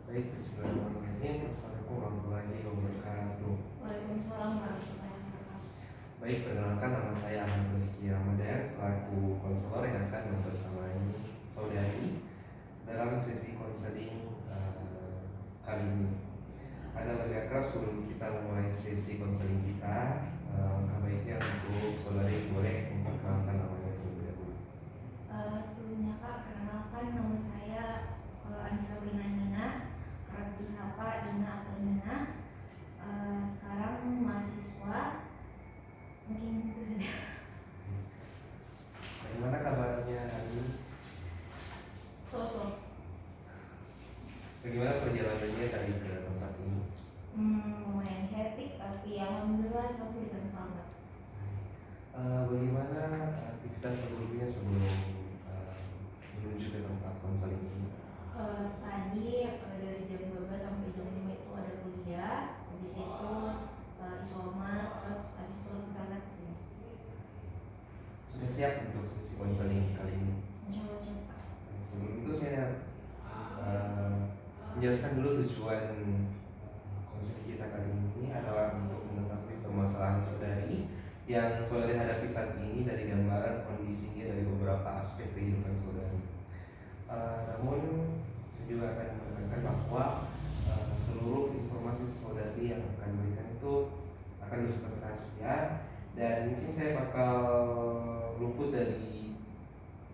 Baik, bismillahirrahmanirrahim. Assalamualaikum warahmatullahi wabarakatuh. Waalaikumsalam warahmatullahi wabarakatuh. Baik, perkenalkan nama saya Ahmad Rizky Ramadan selaku konselor yang akan membersamai saudari dalam sesi konseling kali ini. Agar lebih akrab sebelum kita memulai sesi konseling kita, baiknya untuk saudari boleh memperkenalkan namanya terlebih dahulu. Sebelumnya Kak, perkenalkan nama saya Anissa Nina, kerap disapa Dina atau Nina. Sekarang mahasiswa, mungkin itu saja. Bagaimana kabarnya hari ini? So. Bagaimana perjalanannya tadi ke tempat ini? Lumayan hektik, tapi alhamdulillah sampai dengan selamat. Bagaimana aktivitas sebelumnya sebelum menuju ke tempat konseling ini? Tadi dari jam 12 sampai jam 5 itu ada kuliah, habis itu isoman, terus habis itu berangkat ke sini. Sudah siap untuk sesi konseling kali ini? Insya Allah siap. Sebelum itu saya menjelaskan dulu tujuan konseling kita kali ini adalah untuk mengetahui permasalahan saudari yang saudari hadapi saat ini dari gambaran kondisinya dari beberapa aspek kehidupan saudari. Namun saya juga akan menekankan bahwa seluruh informasi saudari yang akan diberikan itu akan bersifat rahasia, dan mungkin saya bakal luput dari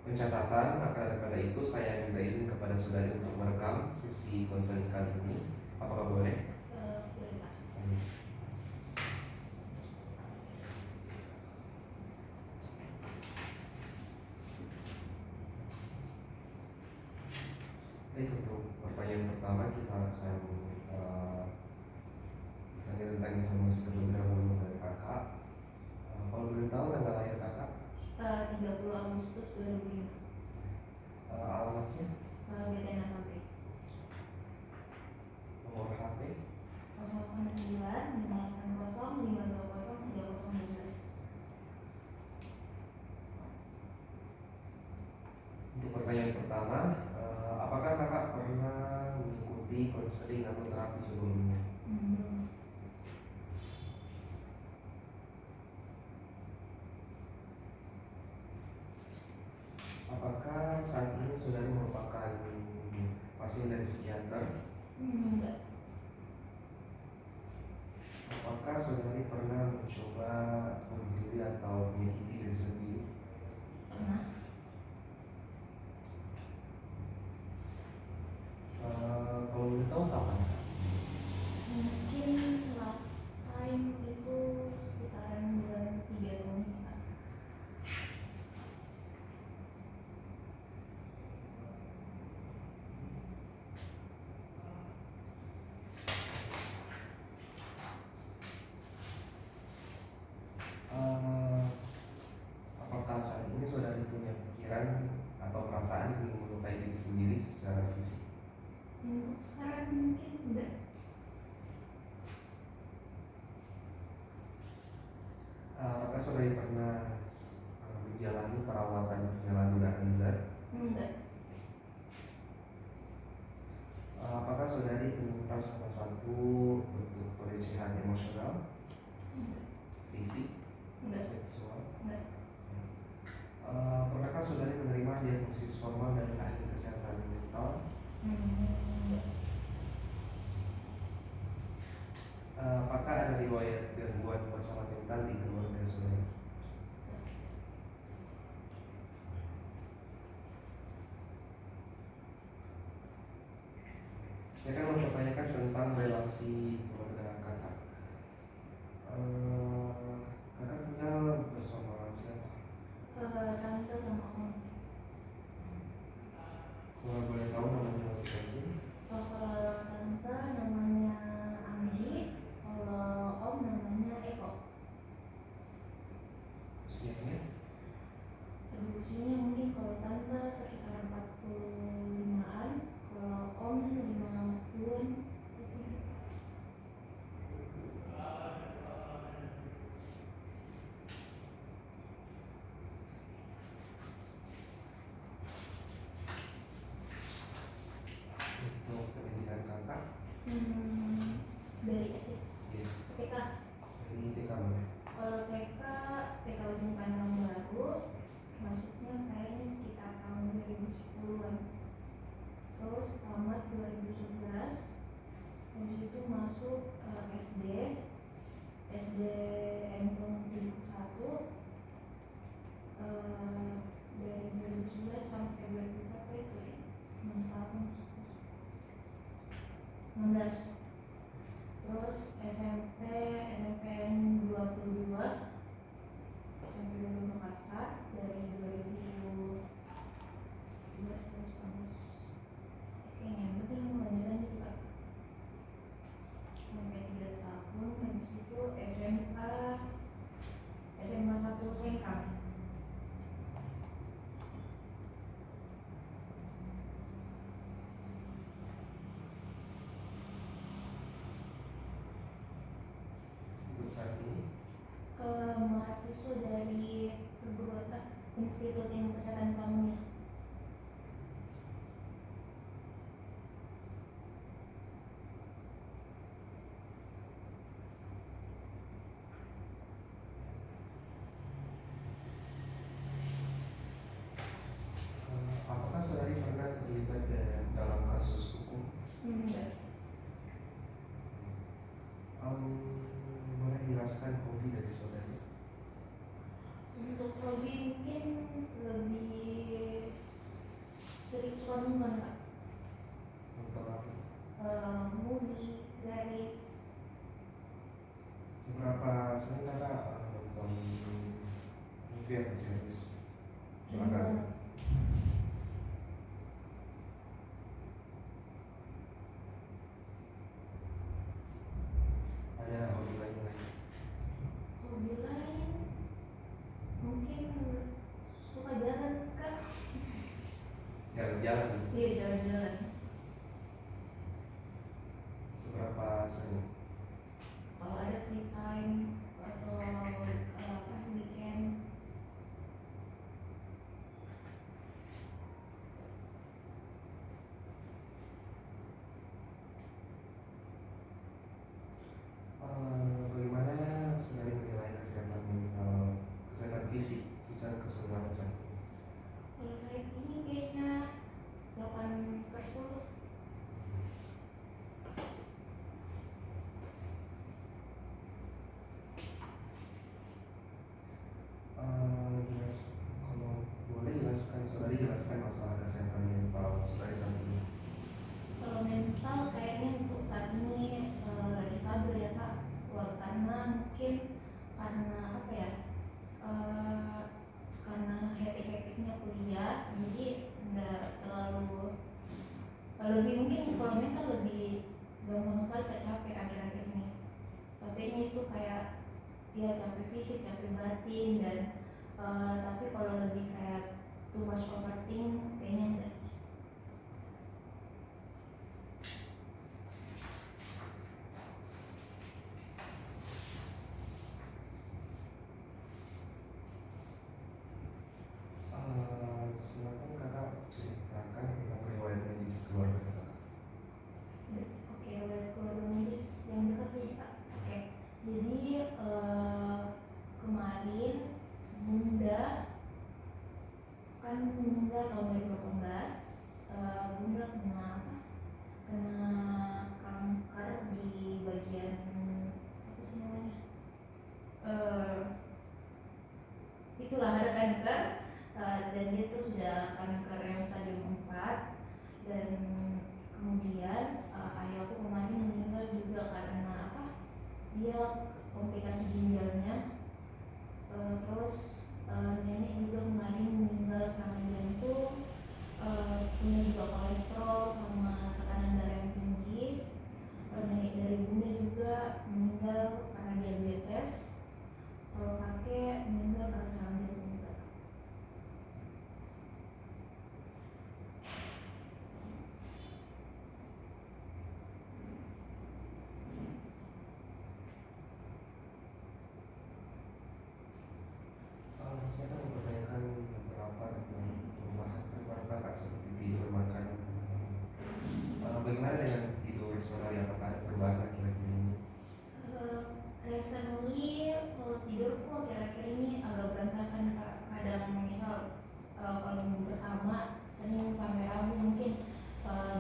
pencatatan. Maka daripada itu saya minta izin kepada saudari untuk merekam sesi konseling kali ini. Apakah boleh? Boleh Pak. Baik, untuk pertanyaan pertama kita akan tanya tentang informasi terlebih dahulu dari kakak. Kalau boleh tahu tanggal lahir kakak? 30 Agustus 2005. Alamatnya? BTN sampai Nomor HP? 089 580 520 3012. Untuk pertanyaan pertama, apakah kakak pernah mengikuti konseling atau terapi sebelumnya? Apakah saat ini saudari merupakan pasien dari psikiater? Enggak. Apakah saudari pernah mencoba bunuh diri atau menyakiti diri sendiri? Pernah. Kalau boleh tahu kapan? Mungkin last time itu sekitaran bulan 3 tahun ini Pak. Apakah saat ini saudari punya pikiran atau perasaan ingin melukai diri sendiri secara fisik? Untuk sekarang mungkin enggak. Apakah saudari pernah menjalani perawatan penyalahgunaan zat? Enggak. Apakah saudari penyintas salah satu bentuk pelecehan emosional, Enggak. fisik, Enggak. seksual? Enggak. Pernahkah saudari menerima diagnosis formal dari ahli kesehatan mental? Enggak. Apakah ada riwayat gangguan masalah mental di keluarga saudari? Saya akan mempertanyakan tentang relasi keluarga kakak. Kakak tinggal bersama siapa? Tante sama om. Kalau boleh tahu namanya masing-masing? Kalau tante namanya Anggi, kalau om namanya Eko. Usianya? Usianya mungkin kalau tante sekitar 45-an, kalau om 50-an. terus tamat 2011, habis itu masuk SD Emblem 31, dari 2011 sampai 2000 berapa itu ya, 6 tahun, 16. Terus SMPN 22 Makassar dari 2017 terus kampus. Kayaknya yang penting lanjutan itu Kak, sampai 3 tahun. Habis itu SMA 1 Sengkang. Untuk saat ini Mahasiswa dari perguruan Institut Ilmu Kesehatan Pramudia. apakah saudari pernah terlibat dalam kasus hukum? Enggak. Boleh jelaskan hobi dari saudari? Untuk hobi mungkin lebih sering suka nonton Kak. Nonton apa? Movie, series. Seberapa sering kakak nonton movie atau series? Sering banget. Ada hobi lain lagi? Hobi lain mungkin suka jalan Kak. Jalan-jalan. Iya, jalan-jalan. Seberapa sering? Kalau ada free time atau weekend. Bagaimana saudari menilai kesehatan mental, kesehatan fisik secara keseluruhan saat ini? Kalau saya ini kayaknya 8/10. Kalau boleh jelaskan masalah kesehatan mental saudari saat ini. Kalau mental kayaknya untuk saat ini lagi stabil ya Kak. Karena mungkin karena apa ya? Karena hektik-hektiknya kuliah, jadi nggak terlalu lebih, mungkin kalau mental lebih gampang sekali Kak capek akhir-akhir ini. Capeknya itu kayak ya capek fisik, capek batin, dan tapi kalau lebih kayak too much overthink kayaknya enggak. Silakan kakak ceritakan tentang riwayat medis keluarga kakak. Oke, riwayat keluarga medis yang dekat sih Kak. Oke, jadi kemarin bunda kan meninggal tahun 2018. Bunda kena apa? Kena kanker di bagian apa sih namanya? Itulah ada kanker, dan dia tuh sudah kanker yang stadium 4. Dan kemudian ayahku kemarin meninggal juga karena apa? Dia komplikasi ginjalnya. Terus nenek juga kemarin meninggal sama jantung, punya juga kolesterol sama tekanan darah yang tinggi. Nenek dari bunda juga meninggal karena diabetes. Kalau kakek meninggal karena serangan jantung juga. Saya akan mempertanyakan beberapa tentang perubahan kakak seperti tidur, makan. Bagaimana dengan tidur saudari? Apakah ada perubahan akhir-akhir ini? Recently kalau tidurku akhir-akhir ini agak berantakan Kak. Kadang misal kalau minggu pertama Senin sampai Rabu mungkin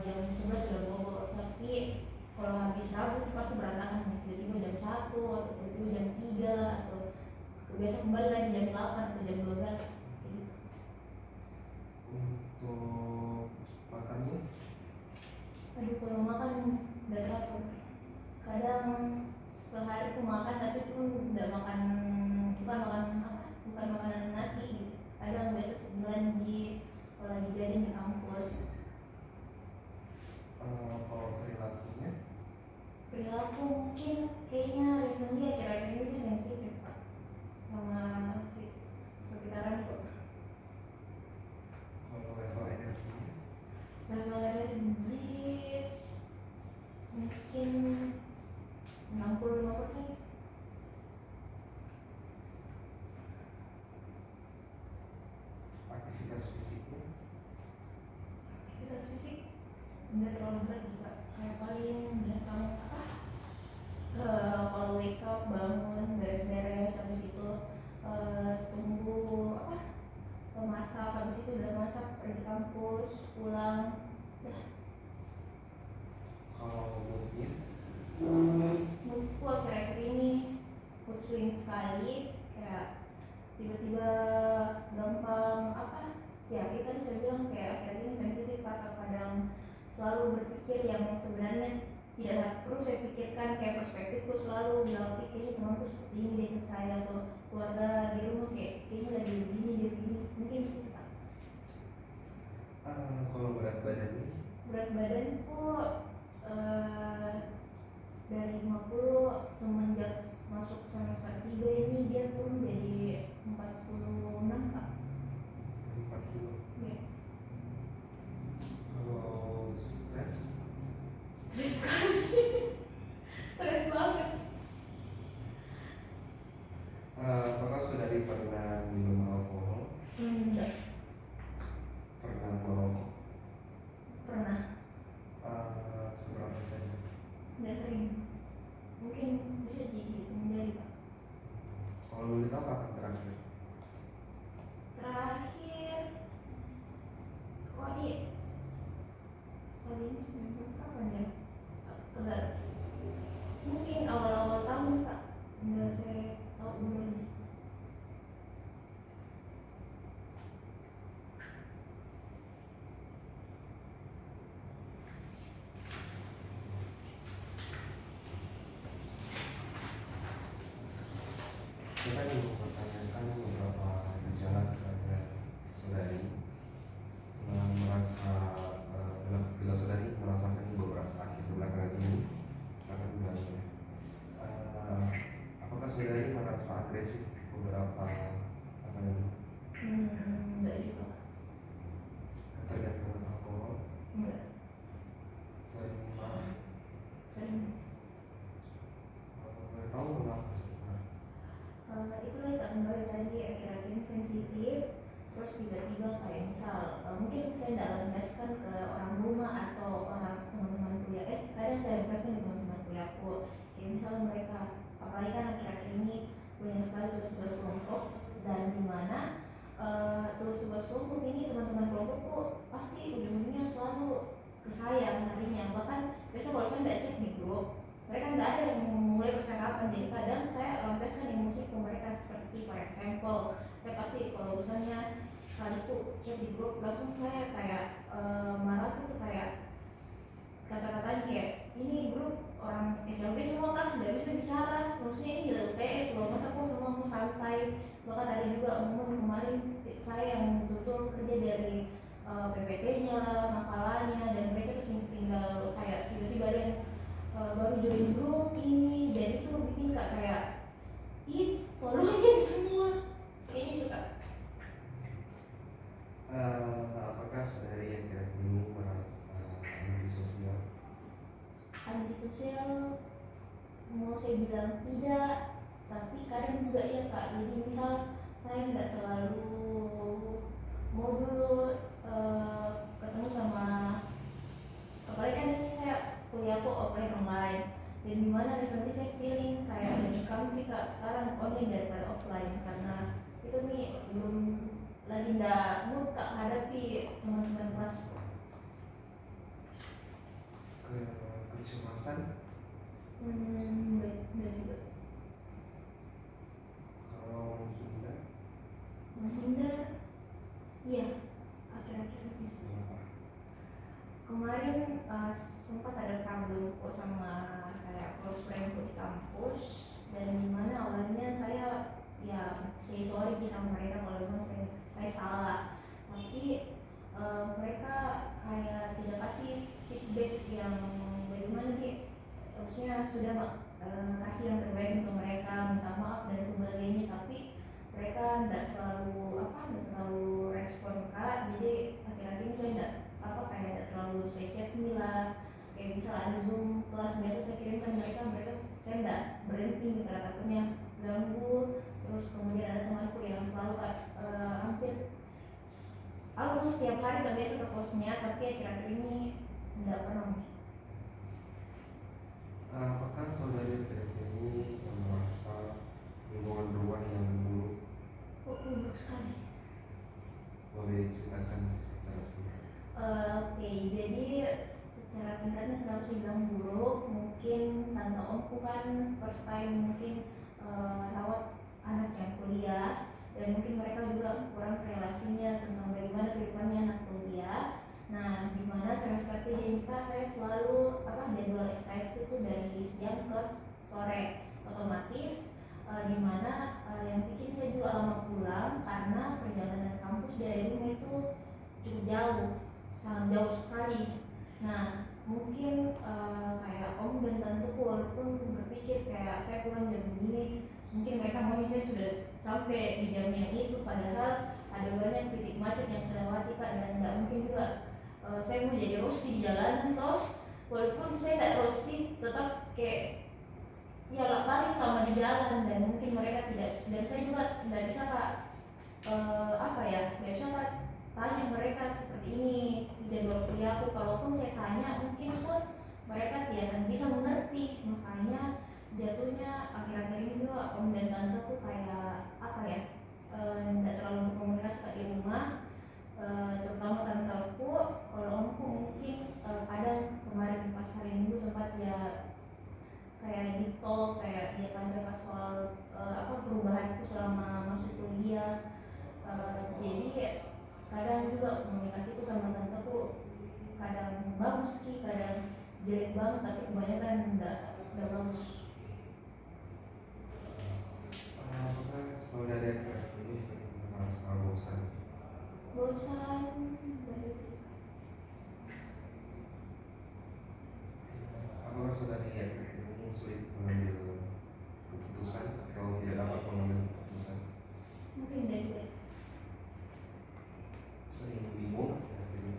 jam Aduh, kalau makan nggak teratur. Kadang sehari tuh makan tapi itu pun udah makan, bukan makan apa, bukan makanan nasi gitu. Kadang biasa tuh belanja kalau lagi jajan di kampus. Kalau perilakunya, Perilaku mungkin kayaknya recently akhir-akhir ini sih sensitif Pak, sama si sekitaran kok. kalau level energinya, Level energi mungkin 65%. aktivitas fisiknya, Aktivitas fisik nggak terlalu berat juga, kayak paling belakang apa, kalau wake up bangun beres-beres, habis itu tunggu apa, masak, habis itu udah masak pergi kampus pulang. kalau moodnya, Menurutku akhir-akhir ini mood swing sekali, kayak tiba-tiba gampang apa ya, kita bisa bilang kayak akhir ini sensitif Kak. Kadang selalu berpikir yang sebenarnya tidak perlu saya pikirkan, kayak perspektifku selalu bilang kayaknya temanku seperti ini deh ke saya, atau keluarga di rumah kayaknya lagi begini dia begini, mungkin gitu Kak. kalau berat badannya, Berat badanku dari 50 semenjak masuk semester 3 ini dia turun jadi 46 Kak. 4 kilo. Ya. Kalau stres, Stres sekali. Stres banget. apakah saudari pernah minum alkohol, Enggak pernah merokok, pernah, seberapa sering? nggak sering, mungkin bisa dihitung dari Pak. Kalau boleh tahu kapan terakhir? Terakhir kali ini kapan ya, agak mungkin awal-awal tahun Kak, nggak saya tahu bulannya. Saya kan ingin mempertanyakan beberapa gejala kepada saudari yang merasa bila saudari merasakan beberapa akhir belakangan ini, akan bilangnya, apakah saudari merasa agresif beberapa apa namanya, Enggak juga Kak. ketergantungan alkohol, Enggak sering marah, sering. boleh tahu mengapa sih? Itu lagi Kak, kembali tadi akhir-akhir ini sensitif, terus tiba-tiba kayak misal mungkin saya tidak lepaskan ke orang rumah atau orang teman-teman kuliah, kadang saya lepaskan ke teman-teman kuliahku, kayak misal mereka, apalagi kan akhir-akhir ini banyak sekali tugas-tugas kelompok, dan dimana tugas-tugas kelompok ini teman-teman kelompokku pasti ujung-ujungnya selalu ke saya larinya, bahkan biasa kalau saya tidak cek di grup, mereka nggak ada yang memulai percakapan, jadi kadang saya lampiaskan emosi ke mereka, seperti for example saya pasti kalau misalnya sekali tuh chat di grup langsung saya kayak marah tuh kayak kata-katanya kayak ini grup orang SLB semua kan nggak bisa bicara, maksudnya ini gila UTS loh, masa kok semua mau santai. Bahkan ada juga momen kemarin saya yang betul kerja dari PPT-nya lah, makalahnya, dan mereka tuh tinggal kayak tiba-tiba ada yang baru join grup ini, dan itu bikin Kak kayak ih tolongin semua kayak gitu Kak. Apakah saudari yang kira-kira ini merasa antisosial? Antisosial mau saya bilang tidak, tapi kadang juga ya Kak, jadi misal saya nggak terlalu mau dulu ketemu sama, apalagi kan ini saya kuliahku offline online, dan dimana recently saya feeling kayak lebih comfy Kak sekarang online daripada offline, karena itu nih belum lagi nggak mood Kak hadapi teman-teman kelas. Kecemasan? Nggak juga. Kalau menghindar? Menghindar iya, akhir-akhir ini Kenapa? kemarin kemarin sempat ada problem kok sama kayak close friend di kampus, dan dimana awalnya saya ya say sorry sama mereka kalau memang saya salah, tapi mereka kayak tidak kasih feedback yang bagaimana nih, harusnya sudah kasih yang terbaik untuk mereka, minta maaf dan sebagainya, tapi mereka tidak terlalu respon kak. Jadi akhir-akhir ini saya tidak terlalu saya chat nih lah, kayak misal ada zoom kelas biasa saya kirimkan mereka saya tidak berhenti nih karena takutnya ganggu. Terus kemudian ada temanku yang selalu hampir almost setiap hari gak biasa ke kosnya, tapi akhir-akhir ini tidak pernah. Apakah saudari akhir-akhir ini merasa lingkungan rumah yang buruk? Buruk sekali. Boleh ceritakan secara singkat? Oke, jadi secara singkatnya kenapa saya bilang buruk, mungkin tante omku kan first time mungkin rawat anak yang kuliah, dan mungkin mereka juga kurang relasinya tentang bagaimana kehidupannya anak kuliah. Nah, dimana semester 3 ini kak saya selalu jadwal SKS itu dari siang ke sore, otomatis dimana yang bikin saya juga lama pulang karena perjalanan kampus dari rumah itu cukup jauh, sangat jauh sekali. Nah, mungkin kayak om dan tanteku walaupun berpikir kayak saya pulang jam ini, mungkin mereka mau saya sudah sampai di jamnya itu, padahal ada banyak titik macet yang saya lewati kak, dan nggak mungkin juga saya mau jadi rosi di jalanan toh. Walaupun saya tidak rosi, tetap kayak ya balik sama di jalan, dan mungkin mereka tidak, dan saya juga tidak bisa kak nggak bisa kak tanya mereka seperti ini di jadwal kuliah aku. Kalaupun saya tanya mungkin pun mereka tidak akan bisa mengerti. Makanya jatuhnya akhir-akhir ini juga om dan tante tuh kayak tidak terlalu berkomunikasi kak di rumah. Terutama tanteku, kalau omku mungkin kadang kemarin pas hari Minggu sempat ya kayak di tol, kayak dia tanya soal perubahanku selama masuk kuliah. Jadi kadang juga komunikasiku sama tanteku kadang bagus sih, kadang jelek banget, tapi kebanyakan enggak bagus. Apakah saudari akhir-akhir ini sering merasa bosan? Apakah saudari akhir-akhir ini sulit mengambil keputusan atau tidak dapat mengambil keputusan? Mungkin dari Sering bingung akhir-akhir ini?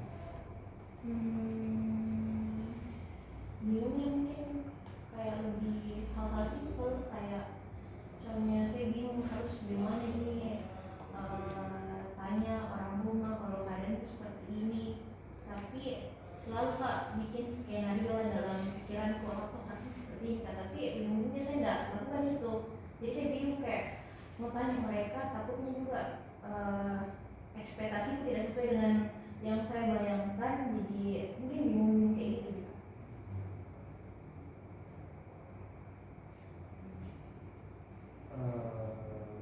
bingungnya mungkin kayak lebih hal-hal simpel, kayak misalnya saya bingung harus gimana ini, tanya orang rumah kalau keadaan itu seperti ini, tapi selalu kak bikin skenario dalam pikiranku harusnya seperti ini kak, tapi ujung-ujungnya saya tidak lakukan itu. Jadi saya bingung kayak mau tanya mereka, takutnya juga ekspektasi tidak sesuai dengan yang saya bayangkan, jadi mungkin bingung kayak gitu.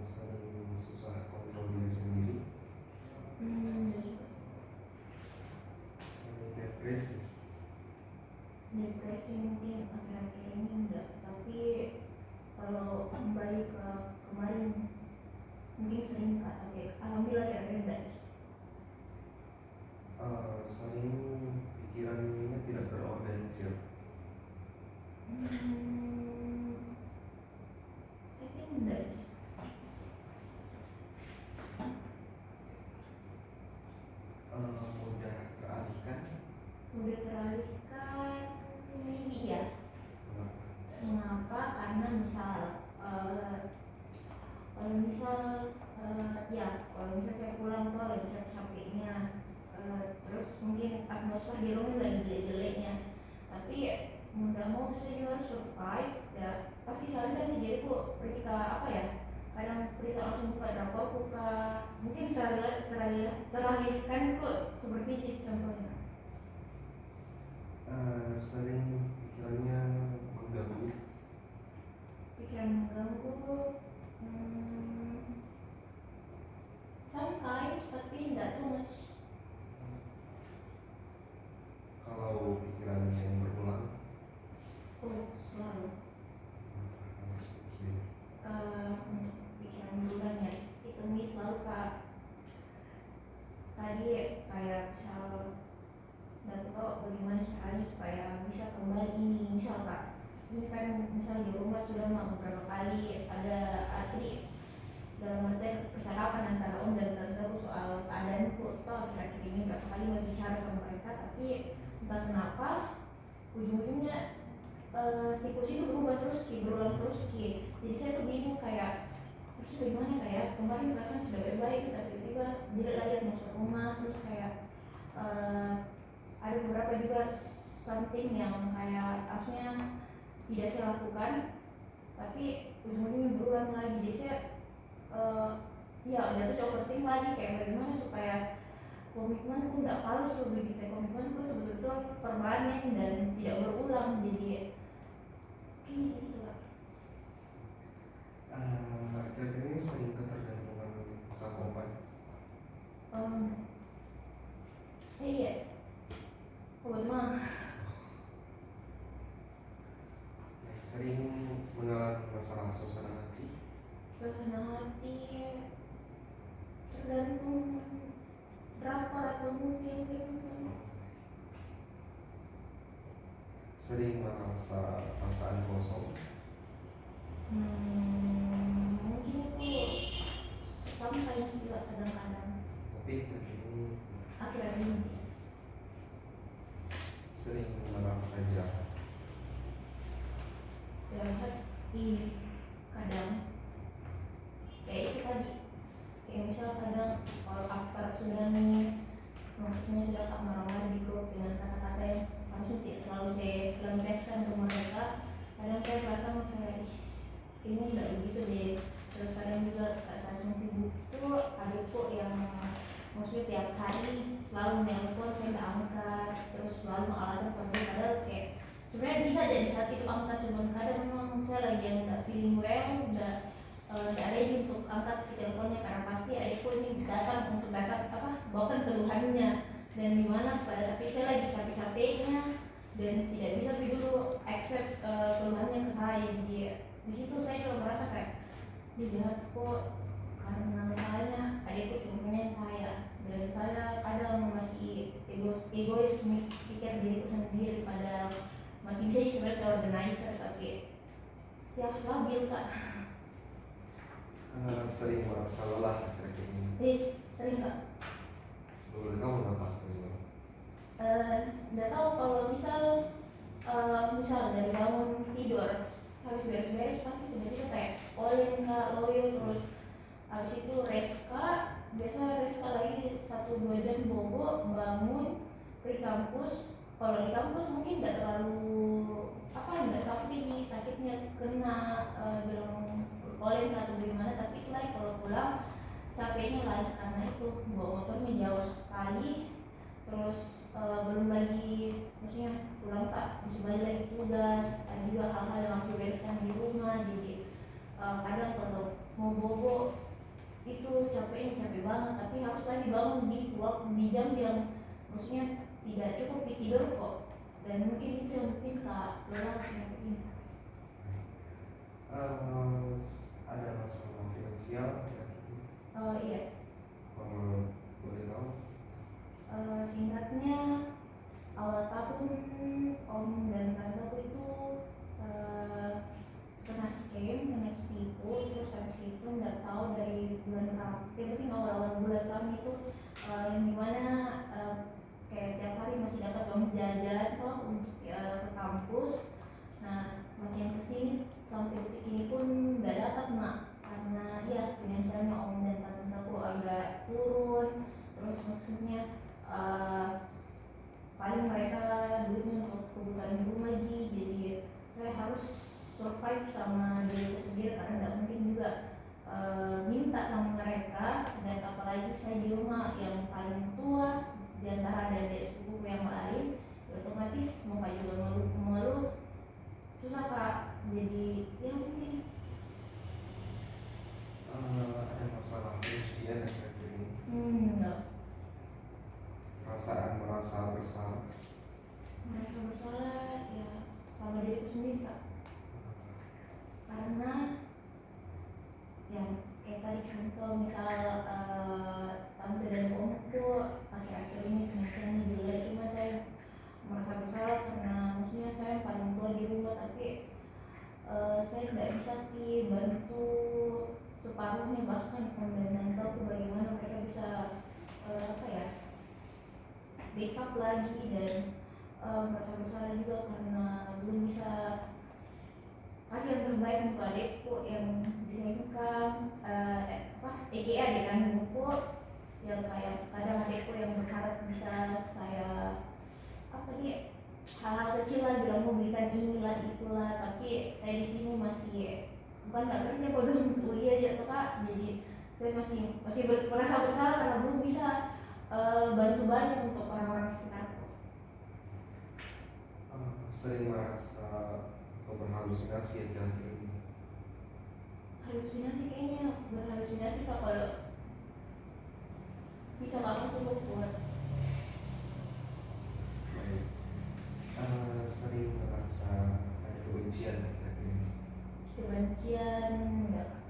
Sering susah kontrol diri sendiri, sering depresi mungkin akhir-akhir ini enggak, tapi kalau kembali ke kemarin mungkin sering kak, tapi alhamdulillah akhir-akhir enggak. Sering pikirannya tidak terorganisir. I think enggak. Mudah teralihkan. Maybe ya. Mengapa? Karena misal kalau misal saya pulang tuh lagi capek-capeknya, terus mungkin atmosfer di rumah lagi jelek-jeleknya, tapi mau nggak mau saya juga harus survive ya, pasti selalu kan jadi kok pergi ke kadang pergi langsung buka dapur, buka mungkin teralihkan kok seperti itu contohnya. Sering pikiran mengganggu. Sometimes, tapi tidak too much. Kalau ini kan misal di rumah sudah beberapa kali ada arti dalam artian percakapan antara om dan tante aku soal keadaanku atau akhir-akhir ini berapa kali berbicara sama mereka, tapi entah kenapa ujung-ujungnya siklus itu berubah terus berulang terus jadi saya tuh bingung kayak terus bagaimana kayak kemarin perasaan sudah baik-baik tapi tiba-tiba jelek lagi masuk rumah terus kayak ada beberapa juga something yang kayak harusnya tidak saya lakukan tapi ujung-ujungnya berulang lagi, jadi saya ya jatuh ke overthinking lagi kayak bagaimana supaya komitmenku nggak palsu begitu, komitmenku itu betul-betul permanen dan tidak berulang, jadi kayak gitu lah. Akhir-akhir ini sering ketergantungan sama obat. Iya, obat mah Sering mengalami masalah suasana hati. suasana hati tergantung drakor atau movie film. Sering merasa perasaan kosong. Mungkin itu sometimes juga kadang-kadang. Tapi ini Akhir-akhir ini sering merasa jahat. jahat di kadang kayak itu tadi, kayak misal kadang kalau after sudah nih maksudnya sudah marah-marah di grup dengan kata-kata yang harusnya tidak selalu saya lampiaskan ke mereka, kadang saya merasa kayak ini tidak begitu deh. Terus kadang juga saat sibuk tuh adikku yang maksudnya tiap hari selalu nelpon saya nggak angkat, terus selalu alasan sampai padahal kayak sebenarnya bisa jadi saat itu angkat, cuman kadang memang saya lagi yang nggak feeling well, udah nggak ada untuk angkat ke teleponnya karena pasti adikku ini datang untuk bawakan keluhannya, dan dimana pada saat itu saya lagi capek-capeknya dan tidak bisa dulu accept keluhannya ke saya, jadi di situ saya juga merasa kayak dia jahat kok karena misalnya adikku cuma punya saya dan saya kadang masih egois mikir diriku sendiri padahal masih bisa sih sebenarnya saya organizer tapi ya labil kak. Sering merasa lelah akhir-akhir ini. Sering kak. Boleh tahu kenapa sering lelah? Nggak tahu kalau misal dari bangun tidur habis beres-beres pasti tiba-tiba kayak olin kak, loyo, terus habis itu reska, biasa reska lagi 1-2 jam bobo, bangun pergi kampus. Kalau di kampus mungkin nggak terlalu nggak sakitnya kena bilang olin atau gimana, tapi itu lagi kalau pulang capeknya lagi karena itu bawa motornya jauh sekali, terus belum lagi maksudnya pulang tak masih balik lagi tugas, ada juga hal-hal yang harus dibereskan di rumah, jadi kadang kalau mau bobo itu capeknya capek banget tapi harus lagi bangun di jam yang maksudnya tidak cukup tidur kok, dan mungkin itu yang mungkin kak lelah ini. Ada masalah finansial akhir-akhir ini. Iya. Boleh tahu? Singkatnya awal tahun om dan tanteku itu kena scam, kena tipu, terus habis itu nggak tahu dari bulan berapa, yang penting awal-awal bulan tahun itu yang dimana kayak tiap hari masih dapat uang jajan toh untuk ke kampus. Nah makin kesini sampai detik ini pun nggak dapat mak, karena ya finansialnya om dan tanteku agak turun, terus maksudnya paling mereka duitnya untuk kebutuhan rumah jadi saya harus survive sama diriku sendiri karena nggak mungkin juga minta sama mereka, dan apalagi saya di rumah yang paling tua di antara adik sepupuku yang lain, otomatis mau kayak juga mengeluh susah kak, jadi ya mungkin ada masalah kemudian akhir-akhir ini. enggak. Merasa bersalah. Merasa bersalah ya sama diriku sendiri kak, karena yang kayak tadi contoh misal tante dan omku akhir-akhir ini finansialnya jelek, cuma saya merasa bersalah karena maksudnya saya paling tua di rumah tapi tidak bisa bantu separuhnya, bahkan dan nanti tahu bagaimana mereka bisa apa ya, backup lagi, dan merasa bersalah juga karena belum bisa kasih yang terbaik untuk adekku yang bisa income, EGA adik kandungku, yang kayak kadang adekku yang berharap bisa saya apa nih, hal-hal kecil lah, bilang mau belikan inilah itulah, tapi saya di sini masih bukan nggak kerja kok, belum kuliah aja tuh kak, jadi saya masih merasa bersalah karena belum bisa bantu banyak untuk orang-orang sekitarku. Sering merasa atau berhalusinasi ya kira-kira ini? Halusinasi, kayaknya berhalusinasi kak, kalau bisa kamu suruh buat. Baik. Sering merasa ada kebencian ya kira-kira ini? Kebencian enggak.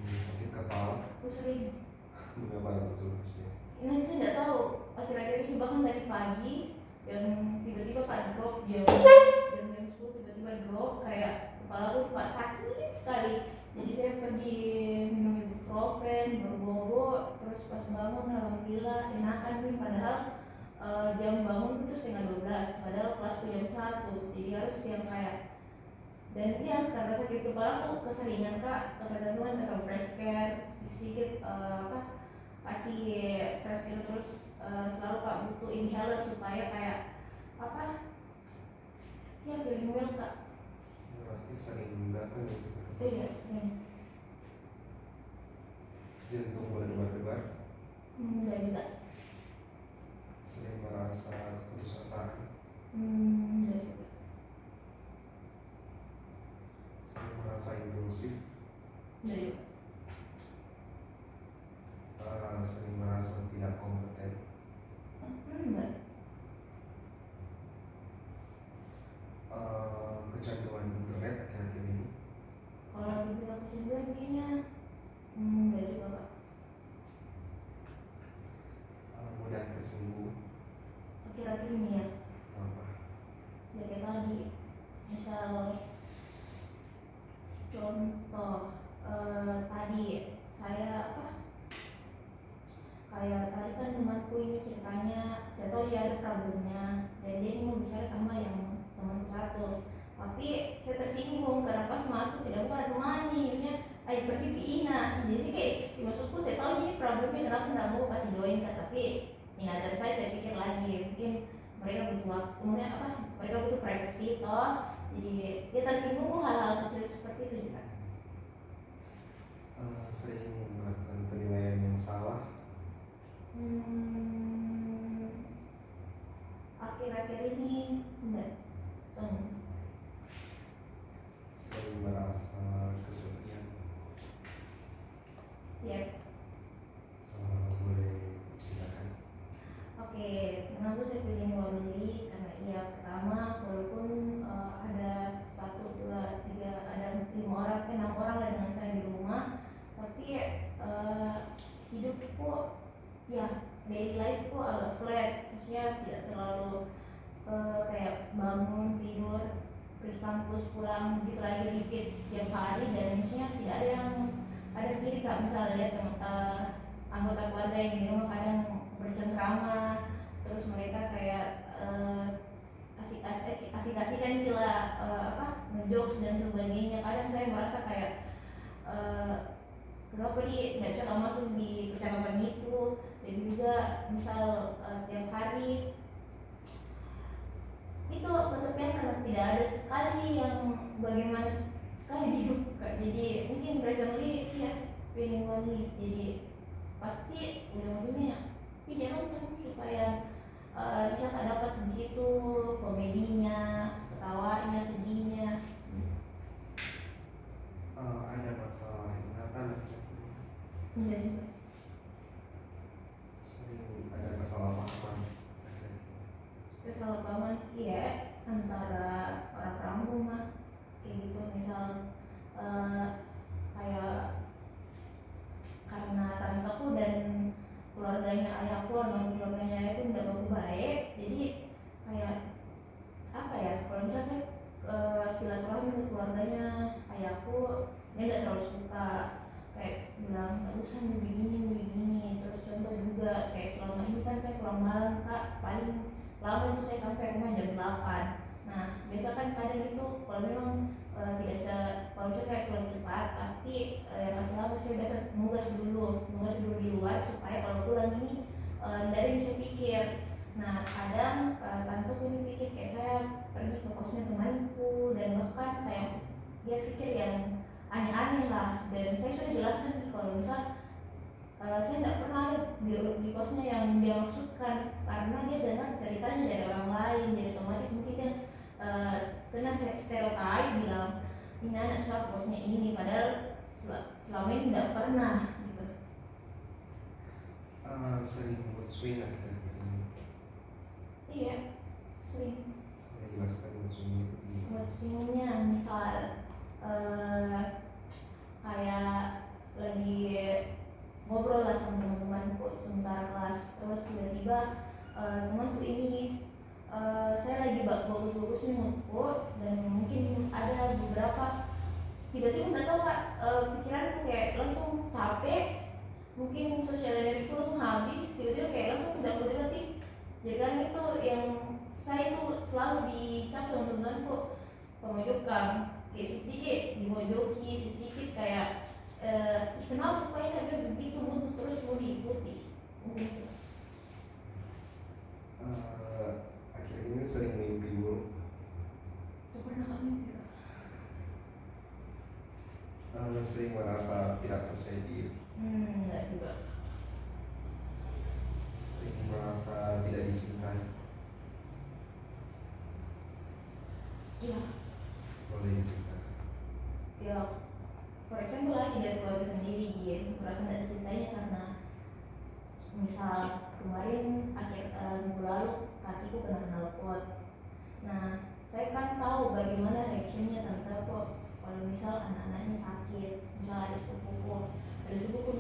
Sakit kepala? Aku sering. Mengapa solusinya? Ini saya nggak tahu, akhir-akhir ini bahkan dari pagi yang tiba-tiba kan drop jam 10 tiba-tiba drop, kayak kepala aku pak sakit sekali. Jadi saya pergi minum ibuprofen, berbobo, terus pas bangun alhamdulillah enakan nih, padahal jam bangun itu 11:30, padahal kelasku jam 1, jadi harus yang kayak. Dan iya, karena sakit kepala aku keseringan kak, ketergantungan ke fresh care, sedikit kasih fresh care terus, selalu kak butuh inhaler supaya kayak apa ya, feeling well kak. Berarti sering datang ya sebenarnya? Iya, sering. Jantung berdebar-debar? Enggak juga. Sering merasa keputusasaan? Enggak juga. Sering merasa impulsif? Enggak juga. Sering merasa tidak kompeten? Enggak. Kecanduan internet akhir-akhir ini? Kalau dibilang kecanduan kayaknya enggak juga kak. Mudah tersinggung? Akhir-akhir ini ya. Apa? Ya kayak tadi, misal contoh tadi saya kayak tadi kan temanku ini ceritanya, saya tahu dia ada problemnya dan dia ini mau bicara sama yang temanku satu, tapi saya tersinggung karena pas masuk tidak bukan temani, maksudnya ayo pergi ke Ina, jadi sih kayak di masukku saya tahu ini problemnya, kenapa nggak mau kasih join kan, tapi ini dari saya pikir lagi mungkin mereka butuh waktu, mereka butuh privacy toh, jadi dia tersinggung hal-hal kecil seperti itu juga. Sering melakukan penilaian yang salah? Akhir-akhir ini enggak. Sering merasa kesepian? Yep. Boleh diceritakan? Oke, kenapa saya pilih Wamili? Karena iya, pertama walaupun ada 1, 2, 3, ada 5 orang, 6 orang lah dengan saya di rumah, tapi hidupku ya, daily lifeku agak flat, maksudnya tidak terlalu kayak bangun, tidur, pergi kampus, pulang, gitu lagi repeat tiap hari, dan maksudnya tidak ada yang ada kiri kak, misalnya lihat anggota keluarga yang di rumah kadang bercengkrama, terus mereka kayak asik-asikan gila, ngejokes dan sebagainya. Kadang saya merasa kayak kenapa dia nggak bisa masuk di percakapan itu, dan juga misal tiap hari itu kesepian karena tidak ada sekali yang bagaimana sekali di hidup kak. Jadi mungkin presently ya feeling lonely, jadi pasti ujung-ujungnya pilih nonton supaya bisa tak dapat di situ komedinya, ketawanya, sedihnya. Ada masalah ingatan akhir-akhir? Enggak juga. Sering ada kesalahpahaman? Kesalahpahaman iya, antara orang-orang rumah kayak gitu, misal kayak karena tanteku dan keluarganya ayahku sama keluarganya ayahku tidak bagus baik, jadi kayak apa ya, kalau misalnya saya silaturahmi dia nggak terlalu suka, kayak bilang nggak usah nih begini. Terus contoh juga kayak selama ini kan saya pulang malam kak, paling lama itu saya sampai rumah jam 8. Nah biasa kan kadang itu kalau memang tidak se kalau misalnya saya pulang cepat pasti yang kasih lama saya biasa nugas dulu di luar supaya kalau pulang ini dari bisa pikir. Nah kadang tante ini pikir kayak saya pergi ke kosnya temanku dan bahkan kayak dia pikir yang aneh-aneh lah, dan saya sudah jelaskan nih kalau misal saya tidak pernah ada di kosnya yang dia maksudkan, karena dia dengar ceritanya dari orang lain, jadi otomatis mungkin dia kena stereotip bilang ini anak suka kosnya ini, padahal selama ini tidak pernah gitu. Sering mood swing akhir-akhir ini. Iya, sering. Jelaskan mood swing itu gimana? Mood swingnya misal kayak lagi ngobrol lah sama teman-temanku sementara kelas, terus tiba-tiba temanku ini saya lagi bagus-bagus nih moodku, dan mungkin ada beberapa tiba-tiba nggak tahu kak, pikiranku kayak langsung capek, mungkin sosial energiku langsung habis, tiba-tiba kayak langsung tidak berhenti. Jadi kan itu yang saya itu selalu dicap sama teman-temanku pemojokkan, kayak sedikit dimojoki, sedikit kayak kenapa kok ini agak begitu mutu terus mau diikuti gitu. Akhir ini sering mimpi buruk. Pernah kami Sering merasa tidak percaya diri. enggak juga. Sering merasa tidak dicintai. Iya. Boleh diceritakan? Ya, for example lagi dari keluarga sendiri dia merasa tidak dicintainya karena misal kemarin akhir minggu lalu kakiku kena knalpot. Nah saya kan tahu bagaimana reaksinya tante kok kalau misal anak-anaknya sakit, misal ada sepupuku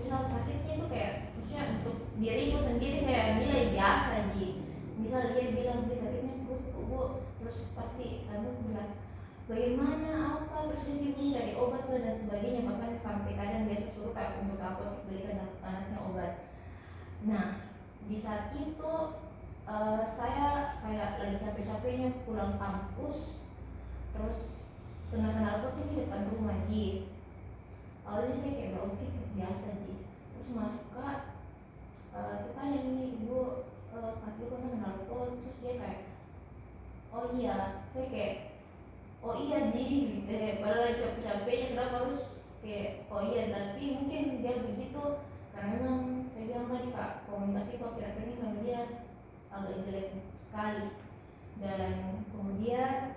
misal sakitnya itu kayak maksudnya untuk diriku sendiri saya nilai biasa ji. Misal dia bilang dia sakitnya perutku bu, terus pasti tante bilang bagaimana apa, terus dia sibuk cari obat dan sebagainya, bahkan sampai kadang biasa suruh kayak untuk apa belikan anaknya obat. Nah di saat itu saya kayak lagi capek-capeknya pulang kampus, terus kenal tuh di depan rumah Ji. Awalnya saya kayak berpikir biasa Ji, terus masuk kak, saya tanya nih ibu kaki kok kenal pot, terus dia kayak oh iya, saya kayak oh iya Ji gitu ya, padahal capek-capeknya kenapa harus kayak oh iya, tapi mungkin dia begitu karena memang saya bilang tadi kak komunikasi kok kira-kira ini sama dia agak jelek sekali. Dan kemudian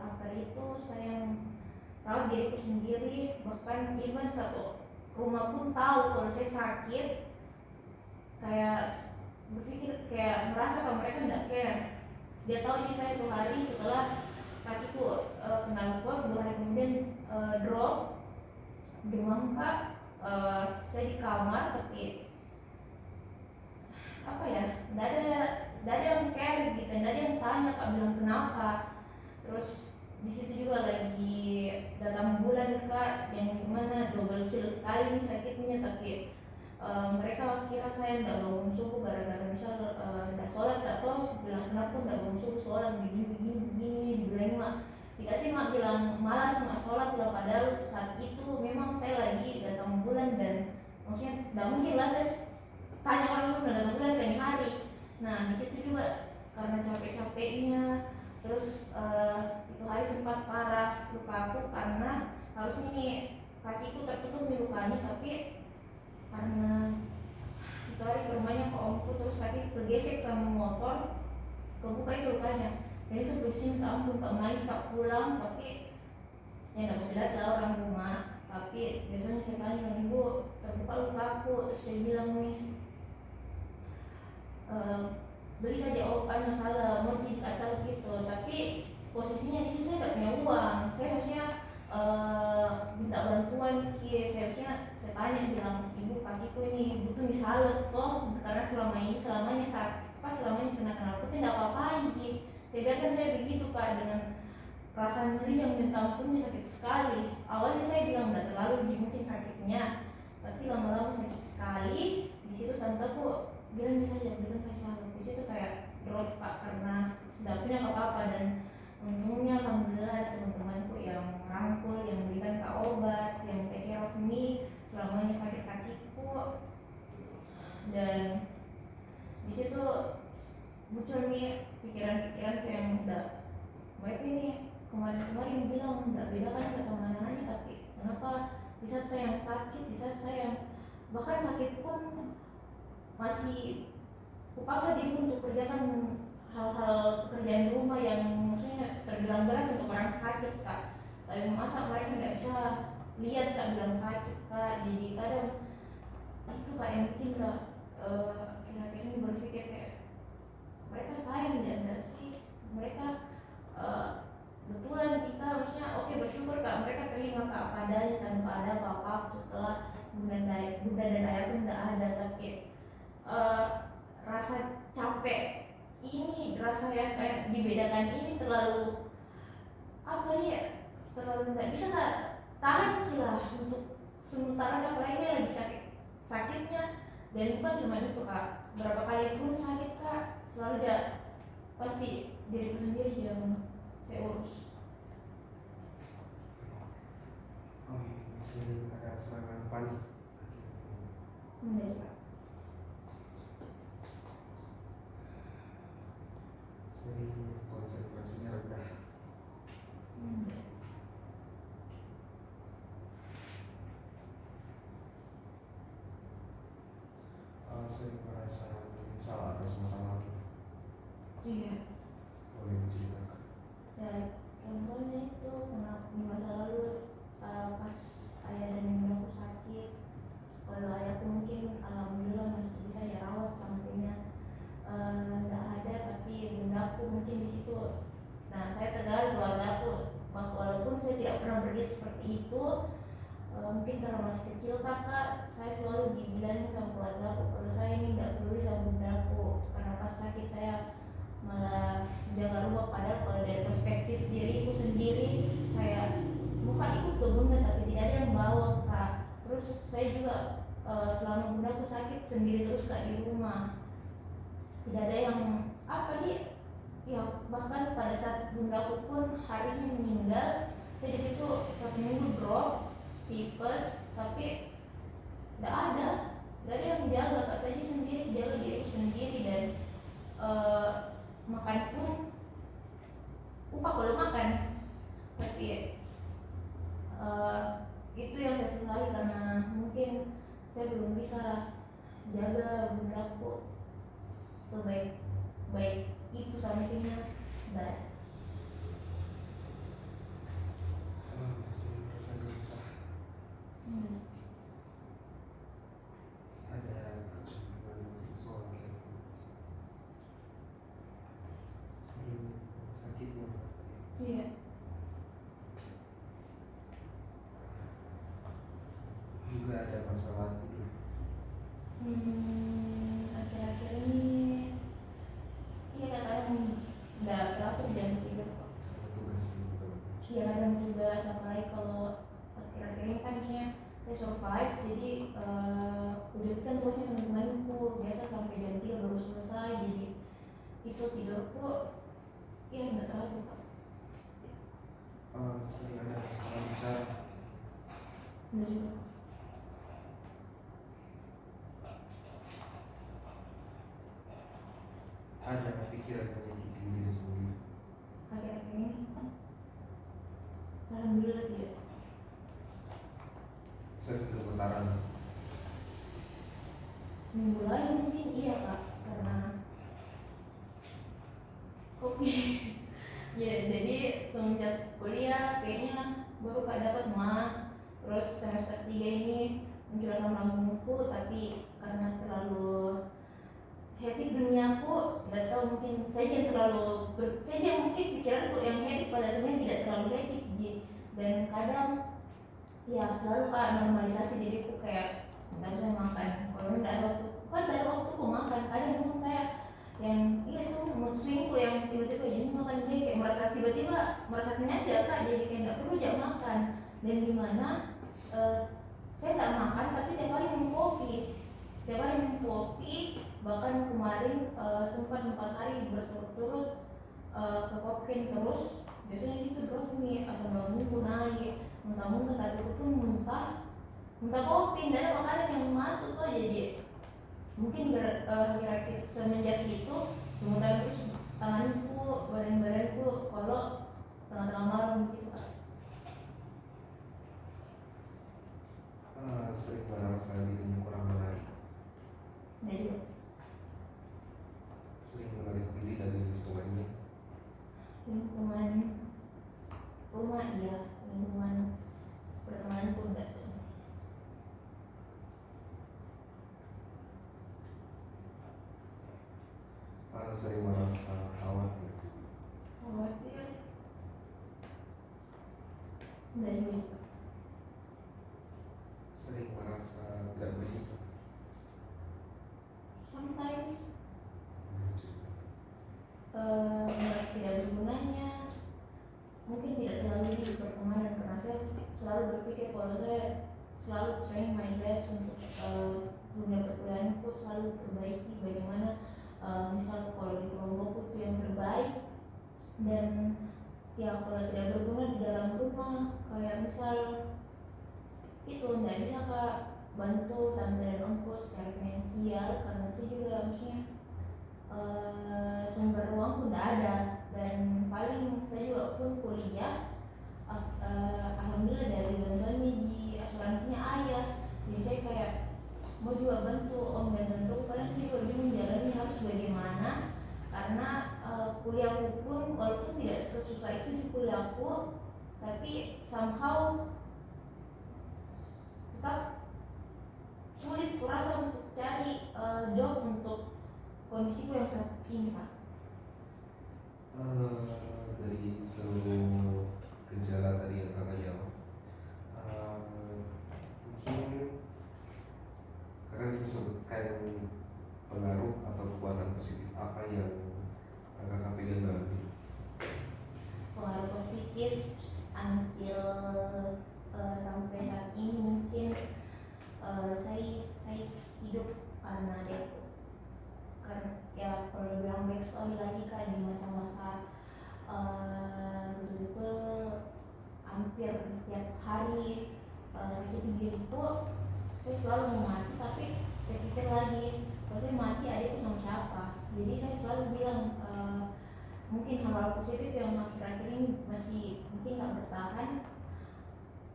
after itu saya rawat diriku sendiri, bahkan even satu rumah pun tahu kalau saya sakit, kayak berpikir kayak merasa kalau mereka tidak care. Dia tahu jadi saya 2 hari setelah kakiku kena luka, 2 hari kemudian drop demam kak. Saya di kamar tapi apa ya, nggak ada yang care gitu, nggak ada yang tanya kak bilang kenapa. Terus di situ juga lagi datang bulan kak, yang gimana double kill sekali nih sakitnya, tapi mereka kira saya nggak bangun subuh gara-gara misal nggak sholat atau bilang kenapa nggak bangun subuh sholat begini, dibilang mak dikasih mak bilang malas mak sholat lah, padahal saat itu memang saya lagi datang bulan dan maksudnya nggak mungkin lah saya tanya orang sudah datang bulan kayak hari. Nah di situ juga karena capek-capeknya, terus itu hari sempat parah luka aku karena harusnya nih kakiku tertutup nih lukanya, tapi karena itu hari ke rumahnya ke omku, terus kaki kegesek sama motor, kebuka itu lukanya. Dan itu polisi minta ampun kak, nangis kak pulang, tapi ya nggak bisa lihat lah orang rumah. Tapi biasanya saya tanya kan ibu terbuka luka aku, terus dia bilang nih beli saja obat salah, mau jadi kasar gitu. Tapi posisinya di situ saya nggak punya uang, saya harusnya minta bantuan saya harusnya saya tanya bilang ibu kakiku ini butuh misalnya toh, karena selamanya kena aku saya nggak apa-apain gitu. Saya biarkan saya begitu kak, dengan rasa nyeri yang minta ampunnya sakit sekali. Awalnya saya bilang nggak terlalu mungkin sakitnya, tapi lama-lama sakit sekali. Di situ tanteku bilang saya salah. Di situ kayak drop Kak, karena nggak punya apa-apa. Dan untungnya alhamdulillah ada teman-temanku yang rangkul, yang berikan Kak obat, yang take care of me selamanya sakit kakiku. Dan di situ muncul nih pikiran-pikiran yang udah mereka ini kemarin bilang nggak beda kan nggak sama anak-anaknya, tapi kenapa di saat saya yang sakit, di saat saya yang bahkan sakit pun masih kupaksa diriku untuk kerjakan hal-hal pekerjaan rumah yang maksudnya terbilang berat untuk orang sakit Kak. Tapi masa mereka nggak bisa lihat Kak bilang sakit Kak. Jadi kadang itu Kak yang bikin Kak akhir-akhir ini berpikir kayak mereka sayang ya sih, mereka betulan kita maksudnya oke bersyukur Kak mereka terima Kak apa adanya tanpa ada apa-apa setelah bunda dan ayah pun tidak ada. Tapi rasa capek ini, rasa yang kayak dibedakan ini terlalu apa ya, terlalu nggak bisa Kak tahan lah untuk sementara. Apalagi lagi sakitnya, dan bukan cuma itu Kak, berapa kali pun sakit Kak selalu aja pasti diriku sendiri yang saya urus. Sering ada serangan panik. Benar Kak. Sering konsentrasinya rendah. Sering merasa menyesal atas masa lalu. Iya. Boleh diceritakan? Ya contohnya itu pernah di masa lalu pas ayah dan ibu aku sakit. Kalau ayahku mungkin alhamdulillah masih bisa ya rawat sampainya nggak ada, tapi bundaku mungkin di situ. Nah saya terkenal keluarga aku, walaupun saya tidak pernah berniat seperti itu. Mungkin karena masih kecil Kakak, saya selalu dibilangin sama keluarga aku kalau saya ini tidak peduli sama bundaku, karena pas sakit saya malah jaga rumah. Padahal kalau dari perspektif diriku sendiri kayak bukan ikut ke bunda tapi tidak ada yang bawa Kak. Terus saya juga selama bundaku sakit sendiri terus Kak di rumah, tidak ada yang apa nih ya. Bahkan pada saat bundaku pun harinya meninggal, saya di situ 1 minggu drop tipes, tapi tidak ada yang jaga Kak. Saya sendiri jaga diriku sendiri. Dan makan pun upah kalau makan, tapi itu yang saya sesali karena mungkin saya belum bisa jaga bundaku sebaik itu sampingnya. Dan Masih merasa gelisah. Ada kecemburuan seksual kayak sebelum sakitnya. iya. Juga ada masalah tidur. Akhir-akhir ini iya kadang nggak teratur jam tidur kok. Karena tugas gitu. Iya kadang juga, sama lagi kalau akhir-akhir ini kan misalnya saya survive, jadi udah kan tugasnya teman-temanku biasa sampai jam 3 baru selesai. Jadi itu tidurku ya nggak teratur Kak. Sering ada masalah bicara. Bener juga. Ada pikiran menyakiti diri sendiri. Akhir-akhir ini alhamdulillah tidak. Sering gemetaran. Minggu lalu mungkin iya Kak, karena kopi. Ya jadi semenjak kuliah kayaknya baru Kak dapat mah. Terus semester 3 ini muncul asam lambungku, tapi karena terlalu hektik duniaku, nggak tahu mungkin saya terlalu saya mungkin pikiranku yang hektik pada sebenarnya tidak terlalu hektik. Dan kadang ya selalu Kak normalisasi diriku kayak nggak usah makan kalau nggak ada waktu, kan nggak ada waktu ku makan. Kadang memang saya yang iya itu mood swingku yang tiba-tiba jadi makan dia kayak merasa tiba-tiba merasa kenyang aja kak, jadi kayak nggak perlu jam makan. Dan dimana saya nggak makan tapi tiap hari minum kopi, bahkan kemarin sempat 4 hari berturut-turut ke Kopken terus. Biasanya situ drop nih, asam lambung pun naik, muntah-muntah, tadi itu pun muntah kopi, tidak ada makanan yang masuk tuh. Jadi mungkin kira-kira semenjak itu gemetar terus tanganku, badanku kalau tengah-tengah malam gitu kan. Sering merasa dirinya kurang menarik, Jadi sering menarik diri dari lingkungannya. lingkungan rumah iya, lingkungan pertemanan pun enggak. Sering merasa khawatir, Khawatir dari itu. sering merasa tidak begitu. Sometimes tidak bergunanya, mungkin tidak terlalu di pertemanan, karena saya selalu berpikir kalau saya selalu trying my best untuk dunia perkuliahanku selalu perbaiki bagaimana misal kalau di kelompokku itu yang terbaik. Dan ya kalau tidak berguna di dalam rumah, kayak misal itu nggak bisa kak bantu tante dan omku secara finansial, karena saya juga maksudnya sumber uang pun tidak ada. Dan paling saya juga pun kuliah alhamdulillah dari bantuannya di asuransinya ayah. Jadi saya kayak mau juga bantu om dan tante, kadang saya juga bingung jalannya harus bagaimana, karena kuliahku pun walaupun tidak sesusah itu di kuliahku, tapi somehow tetap sulit kurasa untuk cari job untuk kondisiku yang saat ini pak. Dari seluruh gejala tadi yang kakak jawab, mungkin kakak bisa sebutkan pengaruh atau kekuatan positif apa yang kakak pegang dalam hidup? Pengaruh positif until sampai saat ini mungkin saya hidup karena adikku. Kan ya kalau bilang backstory lagi kak, di masa-masa betul-betul hampir tiap hari sakit gigiku, saya selalu mau mati, tapi saya pikir lagi kalau saya mati adikku sama siapa. Jadi saya selalu bilang mungkin hal-hal positif yang akhir-akhir ini masih mungkin nggak bertahan,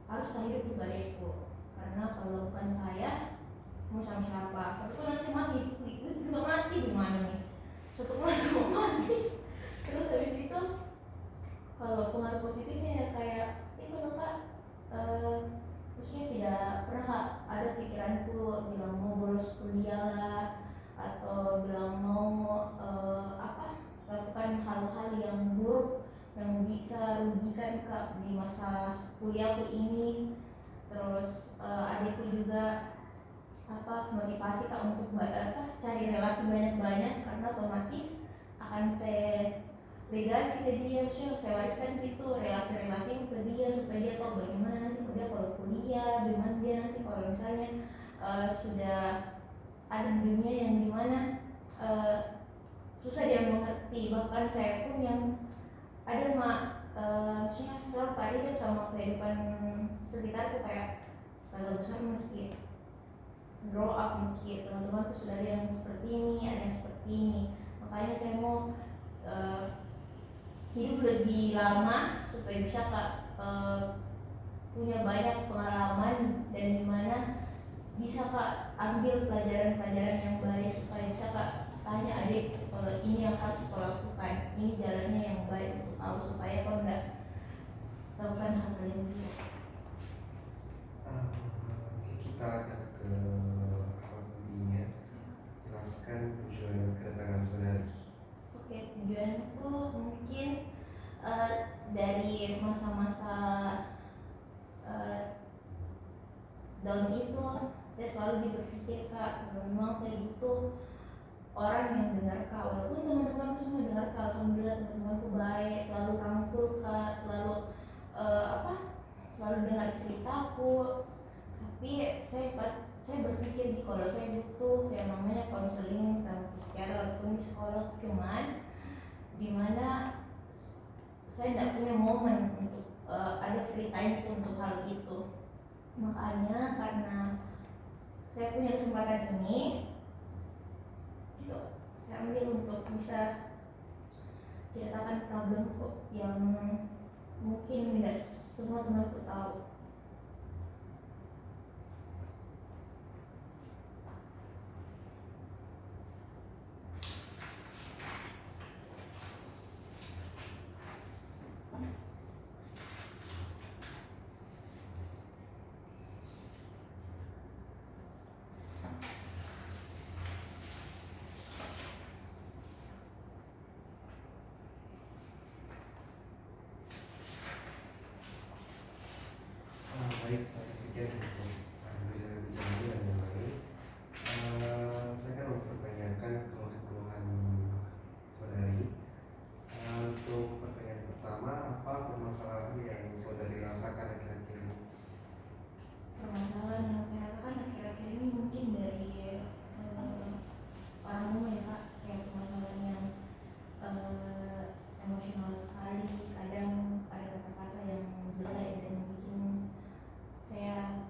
harus hidup juga adikku, karena kalau bukan saya mau sama siapa. Tapi kalau nanti mati itu juga mati gimana nih, suatu keluarga mau mati. Terus habis itu kalau pengaruh positifnya ya kayak itu loh kak, maksudnya tidak pernah ada pikiranku bilang mau bolos kuliah lah, atau bilang mau lakukan hal-hal yang buruk yang bisa rugikan kak di masa kuliahku ini. Terus adikku juga motivasi kak untuk cari relasi banyak-banyak, karena otomatis akan saya legasi ke dia, saya wariskan gitu relasi-relasi ke dia supaya dia tahu bagaimana nanti dia kalau kuliah, bagaimana dia nanti kalau misalnya sudah ada di dunia yang dimana susah dia mengerti. Bahkan saya pun yang ada maksudnya selalu kaget sama kehidupan sekitarku, kayak skala besar mungkin grow up, mungkin teman-temanku sudah ada yang seperti ini, ada yang seperti ini. Makanya saya mau hidup lebih lama supaya bisa kak punya banyak pengalaman, dan dimana bisa kak ambil pelajaran-pelajaran yang baik supaya bisa kak tanya adik ini yang harus kau lakukan, ini jalannya yang baik untuk kau supaya kau tidak lakukan hal-hal yang buruk. Kita akan ke hal intinya, jelaskan tujuan kedatangan saudari. Oke, tujuanku mungkin dari masa-masa down itu saya selalu berpikir kak, memang saya butuh orang yang dengar kak. Walaupun teman-temanku semua dengar kak, alhamdulillah teman-temanku baik, selalu rangkul kak, saya tidak punya momen untuk ada free time untuk hal itu. Makanya karena saya punya kesempatan ini, itu saya ambil untuk bisa ceritakan problemku yang mungkin tidak semua temanku tahu. Baik, sekian untuk bicara-bicara dan yang lain. Saya akan mempertanyakan keluhan-keluhan saudari. Untuk pertanyaan pertama, apa permasalahan yang saudari rasakan akhir-akhir ini? Permasalahan yang saya rasakan akhir-akhir ini mungkin dari orang tua ya Kak, kayak permasalahan yang emosional sekali. Kadang ada kata-kata yang jelek dan bikin saya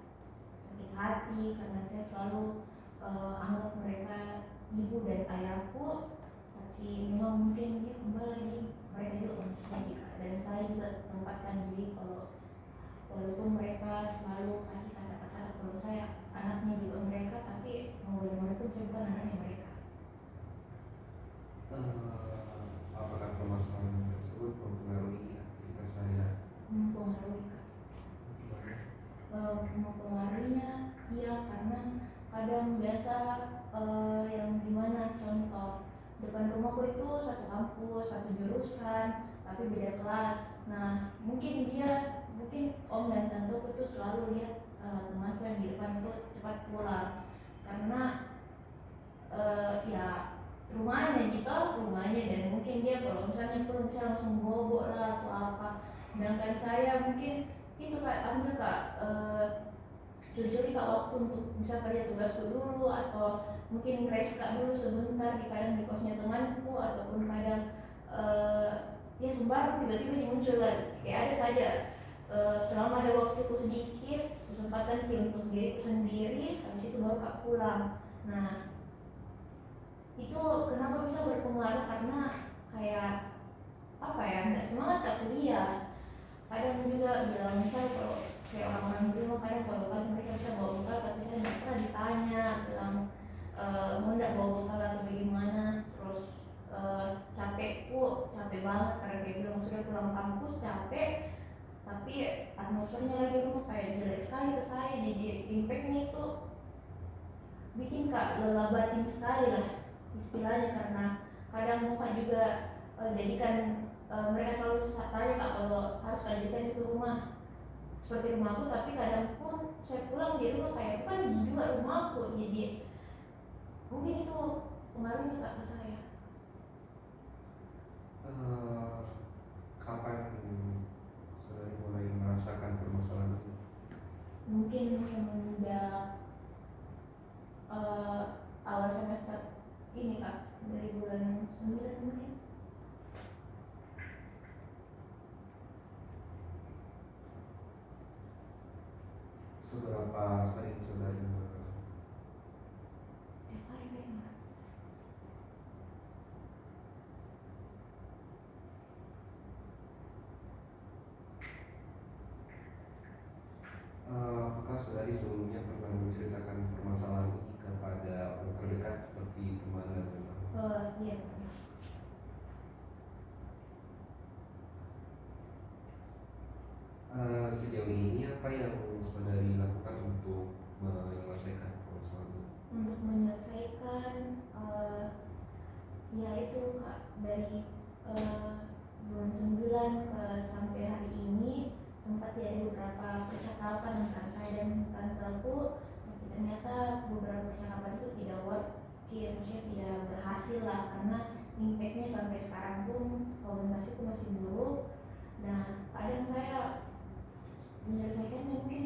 sakit hati karena saya selalu anggap mereka ibu dan ayahku, tapi memang mungkin dia kembali lagi mereka juga manusia Kak. Dan saya juga tempatkan diri kalau walaupun mereka selalu kasih kata-kata kalau saya anaknya juga mereka, tapi mau bagaimanapun saya bukan anaknya mereka. Apakah permasalahan tersebut mempengaruhi aktivitas saya? Mempengaruhi Kak. Mempengaruhinya iya, karena kadang biasa yang dimana contoh depan rumahku itu satu kampus, satu jurusan, tapi beda kelas. Nah mungkin om dan tanteku itu selalu lihat temanku yang di depan itu cepat pulang karena ya rumahnya gitu, rumahnya, dan mungkin dia kalau misalnya pulang bisa langsung bobok lah atau apa. Sedangkan saya mungkin itu Kak, ambil Kak curi-curi Kak waktu untuk bisa kerja tugasku dulu, atau mungkin rest Kak dulu sebentar di kadang di kosnya temanku, ataupun kadang ya sembarang tiba-tiba dia muncul lagi kayak ada saja. Selama ada waktuku sedikit, kesempatan untuk diriku sendiri, habis itu baru Kak pulang. Nah itu kenapa bisa berpengaruh, karena kayak apa ya, nggak semangat Kak kuliah. Kadang juga bilang misal kalau kayak orang-orang di rumah, kadang kalau kan mereka bisa bawa bekal, tapi saya nggak pernah ditanya bilang mau nggak bawa bekal atau bagaimana. Terus capek banget karena kayak bilang sudah pulang kampus capek, tapi atmosfernya lagi rumah kayak jelek sekali ke saya. Jadi impactnya itu bikin Kak lelah batin sekali lah istilahnya, karena kadang muka juga jadikan mereka selalu tanya Kak kalau harus lanjutkan itu rumah seperti rumahku, tapi kadang pun saya pulang di rumah kayak bukan juga rumahku. Jadi mungkin itu pengaruhnya Kak ke saya. Kapan saudari mulai merasakan permasalahan ini? Mungkin semenjak awal semester ini Kak, dari bulan 9 mungkin. Seberapa sering saudari melakukan? Tiap hari kayaknya. Apakah saudari sebelumnya pernah menceritakan permasalahan ini kepada orang terdekat seperti teman dan teman? Iya. Sejauh ini apa yang saudari lakukan untuk menyelesaikan permasalahan ini? Untuk menyelesaikan ya itu Kak, dari bulan 9 ke sampai hari ini sempat ada beberapa percakapan antara saya dan tanteku, tapi ternyata beberapa percakapan itu tidak workir, maksudnya tidak berhasil lah, karena impactnya sampai sekarang pun komunikasiku masih buruk. Nah kadang saya menyelesaikannya mungkin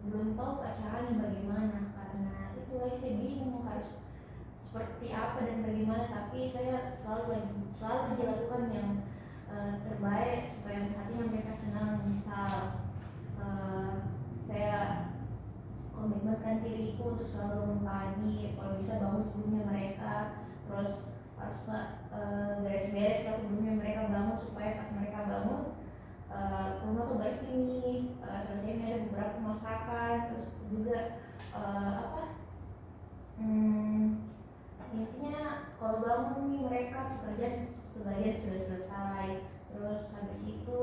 belum tahu Kak caranya bagaimana, karena itu lagi saya bingung harus seperti apa dan bagaimana, tapi saya selalu dilakukan yang terbaik supaya pagi, kalau bisa bangun sebelumnya mereka, terus harus beres-beres lah sebelumnya mereka bangun supaya pas mereka bangun rumah tuh bersih nih, selesai ada beberapa masakan, terus juga apa intinya kalau bangun nih mereka pekerjaan sebagian sudah selesai, terus habis itu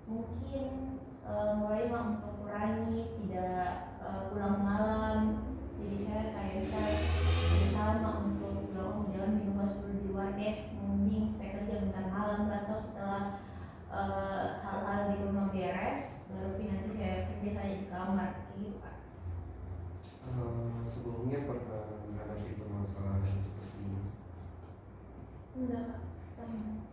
mungkin mulai mah untuk kurangi tidak pulang malam, jadi saya kayak bisa bersama untuk bilang jangan minum es dulu di luar deh, mending saya kerja bentar malam atau setelah hal-hal di rumah beres baru nanti saya kerja saja di kamar gitu Kak. Sebelumnya pernah menghadapi permasalahan seperti ini? Enggak Kak, setahun.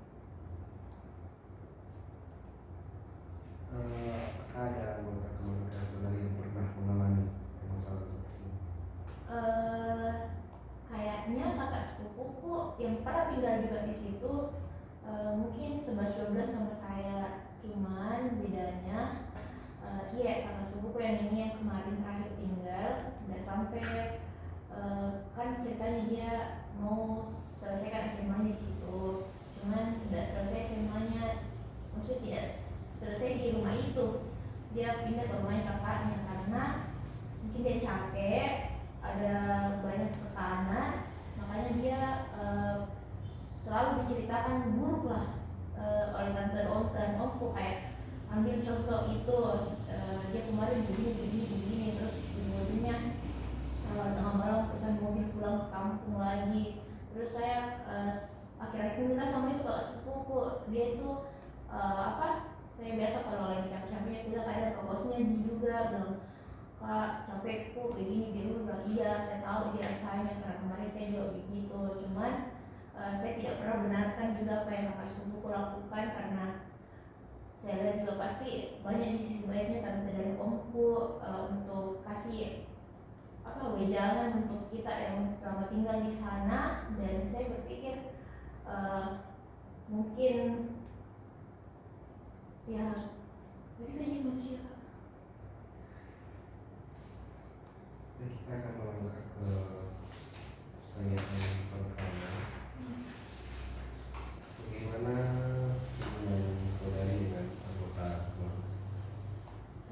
Apakah ada anggota keluarga saudari yang pernah mengalami permasalahan seperti ini? Kayaknya kakak sepupuku yang pernah tinggal juga di situ, mungkin 11-12 sama saya, cuman bedanya iya kakak sepupuku yang ini yang kemarin terakhir tinggal udah sampai kan ceritanya dia mau selesaikan SMA-nya di situ, cuman tidak selesai SMA-nya, maksudnya tidak selesai di rumah itu, dia pindah ke rumahnya kakaknya karena mungkin dia capek, ada banyak tekanan, makanya dia selalu diceritakan buruk lah oleh tante dan omku, kayak ambil contoh itu dia kemarin begini terus ujung-ujungnya tengah malam pesan mobil pulang ke kampung lagi, terus saya akhir-akhir ini kan sama itu kakak sepupuku, dia itu saya biasa kalau lagi capek-capeknya kita kadang ke bosnya juga bilang Kak capekku begini, dia bilang iya saya tahu dia rasanya karena kemarin saya juga begitu, cuman saya tidak pernah benarkan juga apa yang kakak sepupuku lakukan karena saya lihat juga pasti banyak di sisi baiknya tante dan omku untuk kasih wejangan untuk kita yang selama tinggal di sana, dan saya berpikir mungkin ya begitu saja manusia. Kita akan melangkah ke pertanyaan pertama. Bagaimana hubungan saudari dengan anggota keluarga?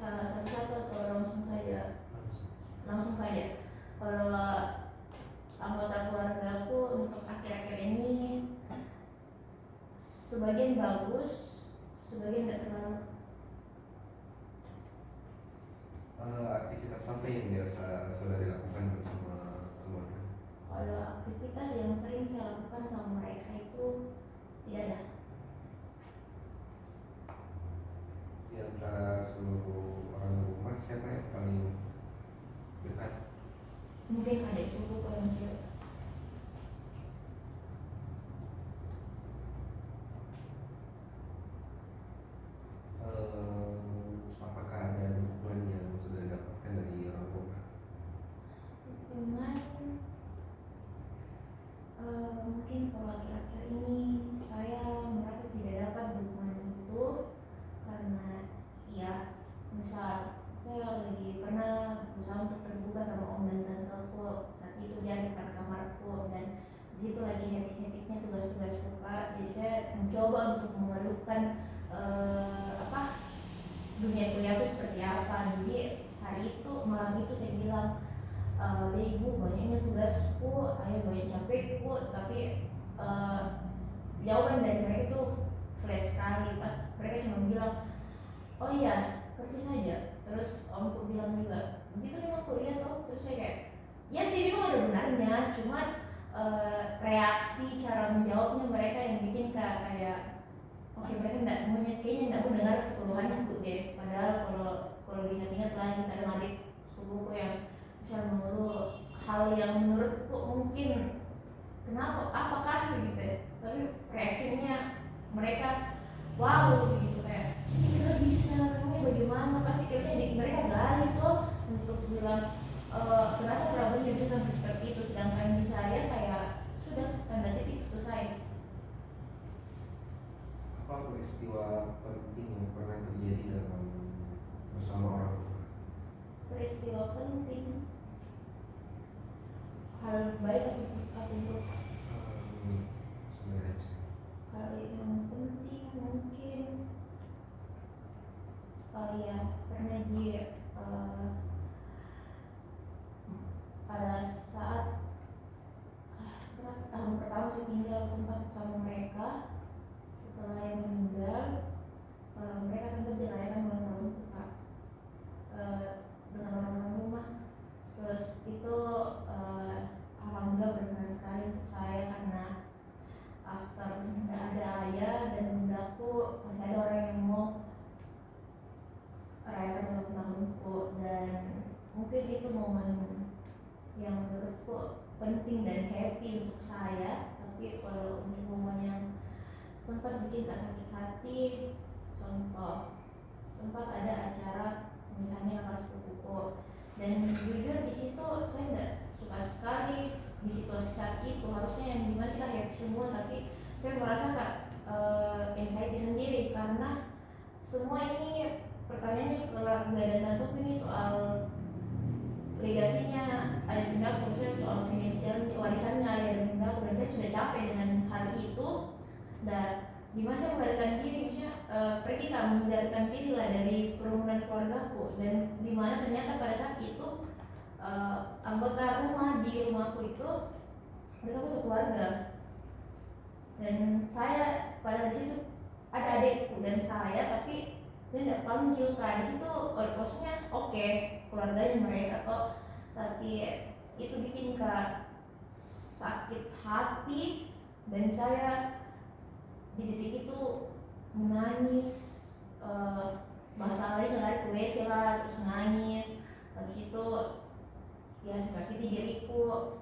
Satu-satu atau langsung saja? Langsung saja. Kalau anggota keluargaku untuk akhir-akhir ini sebagian bagus, sebagian tidak terlalu. Aktivitas apa yang biasa saudari lakukan bersama keluarga? Kalau aktivitas yang sering saya lakukan sama mereka itu tidak ada. Di antara seluruh orang rumah siapa yang paling dekat? Mungkin adik sepupu yang cewek. Apakah ada dukungan yang sudah didapatkan dari orang rumah? Dukungan mungkin kalau akhir-akhir ini saya merasa tidak dapat dukungan itu karena ya misal saya lagi pernah berusaha untuk terbuka sama om dan tanteku, saat itu dia di depan kamarku dan di situ lagi hetik-hetiknya tugas-tugas buka, jadi saya mencoba untuk mengeluhkan dunia kuliahku seperti apa. Jadi hari itu malam itu saya bilang ibu banyaknya tugasku, ayah banyak capekku, tapi jawaban dari mereka itu flat sekali Pak. Mereka cuma bilang oh iya kerja saja, terus omku bilang juga begitu memang kuliah toh, terus saya kayak ya sih memang ada benarnya, cuman reaksi cara menjawabnya mereka yang bikin kayak oke mereka kayaknya nggak mau dengar keluhanku deh, padahal kalau diingat-ingat lagi kadang adik sepupuku yang bisa mengeluh hal yang menurutku mungkin kenapa apakah begitu ya, tapi reaksinya mereka wow begitu, kayak ini nggak bisa, kamu bagaimana, pasti kayaknya mereka gali tuh untuk bilang kenapa problemnya bisa sampai seperti itu, sedangkan di saya kayak sudah tanda titik selesai. Apa peristiwa penting yang pernah terjadi dalam bersama orang tua? peristiwa penting, hal baik atau buruk. Sebenarnya aja. Hal yang penting mungkin ya pernah pada saat berapa tahun pertama saya tinggal sempat sama mereka. Setelah yang meninggal, mereka sempat merayakan ulang tahun Kak dengan orang-orang rumah. Terus itu alhamdulillah berkenan sekali untuk saya karena after ada ayah dan bundaku masih ada orang yang mau merayakan ulang tahunku, dan mungkin itu momen yang menurutku penting dan happy untuk saya. Tapi kalau untuk momen yang sempat bikin Kak sakit hati, contoh sempat ada acara misalnya kelas sepupuku, dan jujur di situ saya nggak suka sekali di situasi saat itu. Harusnya yang dimana kita happy semua, tapi saya merasa anxiety sendiri karena semua ini pertanyaannya keluarga dan tanteku ini soal legasinya ayah bundaku, maksudnya soal finansial warisannya ayah dan bundaku, dan saya sudah capek dengan hal itu. Dan gimana saya menghindarkan diri, maksudnya pergi tak menghindarkan diri lah dari kerumunan keluargaku, dan dimana ternyata pada saat itu anggota rumah di rumahku itu mereka butuh keluarga, dan saya pada di situ ada adikku dan saya, tapi dia tidak panggil Kak di situ. Maksudnya oke, keluarganya mereka kok, tapi itu bikin Kak sakit hati, dan saya di titik itu menangis, bahasa lain lari ke WC lah, terus nangis. Habis itu ya sakiti diriku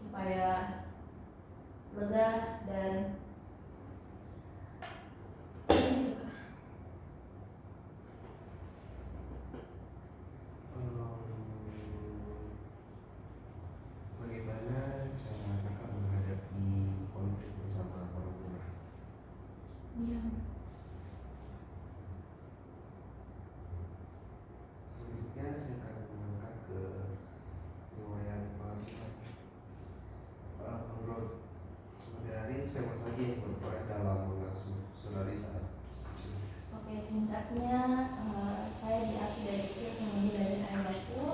supaya lega, dan Bagaimana cara kakak menghadapi konflik bersama orang tua? ya. Selanjutnya saya akan mengangkat ke riwayat pengasuhan. Menurut saudari, saya mau lagi yang berperan dalam mengasuh saudari saat kecil. Oke, singkatnya saya diasuh dari kecil sama bunda dan ayahku.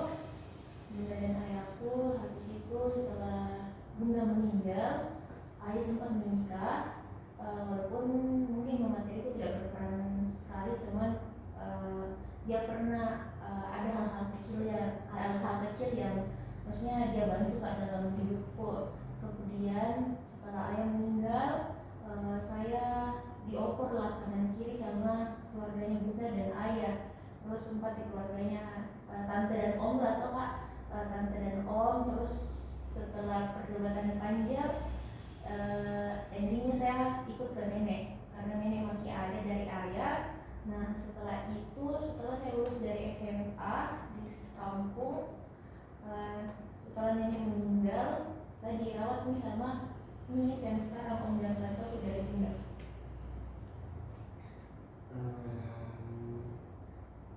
Bunda dan ayahku habis itu setelah bunda meninggal, ayah sempat menikah. Walaupun mungkin mama tiriku tidak berperan sekali, cuman dia pernah ada hal-hal kecil yang maksudnya dia bantu Kak dalam hidupku. Kemudian setelah ayah meninggal, saya dioper lah kanan kiri sama keluarganya bunda dan ayah. Terus sempat di keluarganya tante dan om lah, atau Kak, tante dan om. Terus setelah perdebatan panjang, endingnya saya ikut ke nenek karena nenek masih ada dari ayah. Nah setelah itu, setelah saya lulus dari SMA di kampung, setelah nenek meninggal, saya dirawat nih sama ini yang sekarang om dan tante aku dari bunda.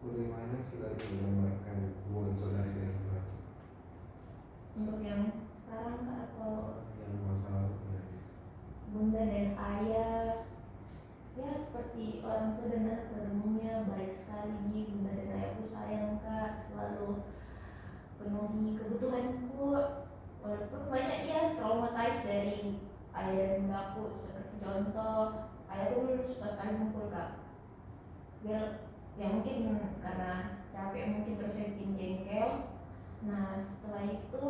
Bagaimana saudari menggambarkan hubungan saudari dengan pengasuh? Untuk yang sekarang Kak atau Yang masa lalu ya? bunda dan ayah, ya seperti orang tua dan anak pada umumnya baik sekali. Bunda dan ayahku sayang Kak, selalu penuhi kebutuhanku. Walaupun banyak ya traumatized dari ayah dan bundaku, seperti contoh ayahku dulu suka sekali mukul Kak. Ya mungkin karena capek, mungkin terus saya bikin jengkel. Nah setelah itu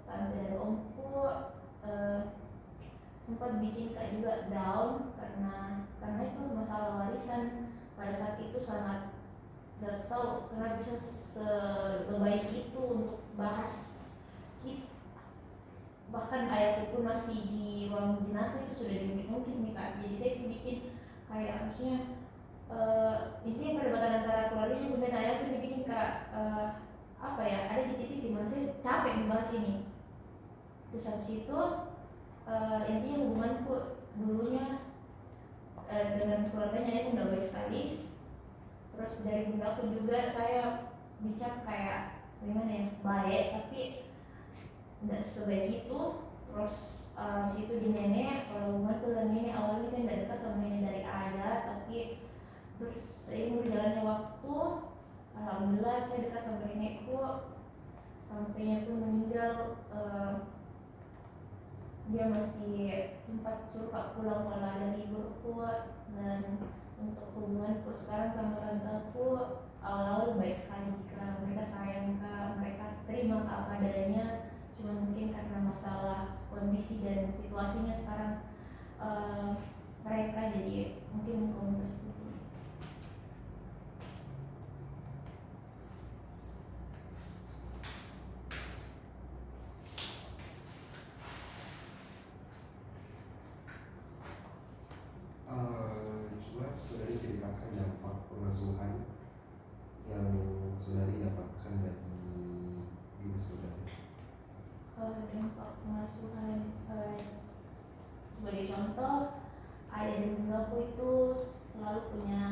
tante dan omku sempat bikin Kak juga down karena itu masalah warisan. Pada saat itu sangat gak tahu kenapa bisa sebaik itu untuk bahas. Bahkan ayahku pun masih di ruang jenazah itu sudah diungkit-ungkit nih Kak. Jadi saya bikin kayak harusnya intinya perdebatan antara keluarganya bunda dan ayahku dibikin Kak apa ya, ada di titik dimana saya capek membahas ini. Terus habis itu intinya hubunganku dulunya dengan keluarganya ayahku udah baik sekali. Terus dari bundaku juga saya dicap kayak gimana ya, baik tapi nggak sebaik itu. Terus situ di nenek, kalau hubungan dengan nenek awalnya saya nggak dekat sama nenek dari ayah, tapi seiring berjalannya waktu alhamdulillah saya dekat sama nenekku. Sampainya pun meninggal, dia masih sempat suruh Kak pulang kalau ada liburku. Dan untuk hubunganku sekarang sama tanteku awal-awal baik sekali, jika mereka sayang Kak, mereka terima Kak apa adanya. Cuma mungkin karena masalah kondisi dan situasinya sekarang, mereka jadi mungkin komunikasi itu. Coba saudari ceritakan dampak pengasuhan yang saudari dapatkan dari diri saudari. Dampak pengasuhan, sebagai contoh, ayah dan bundaku itu selalu punya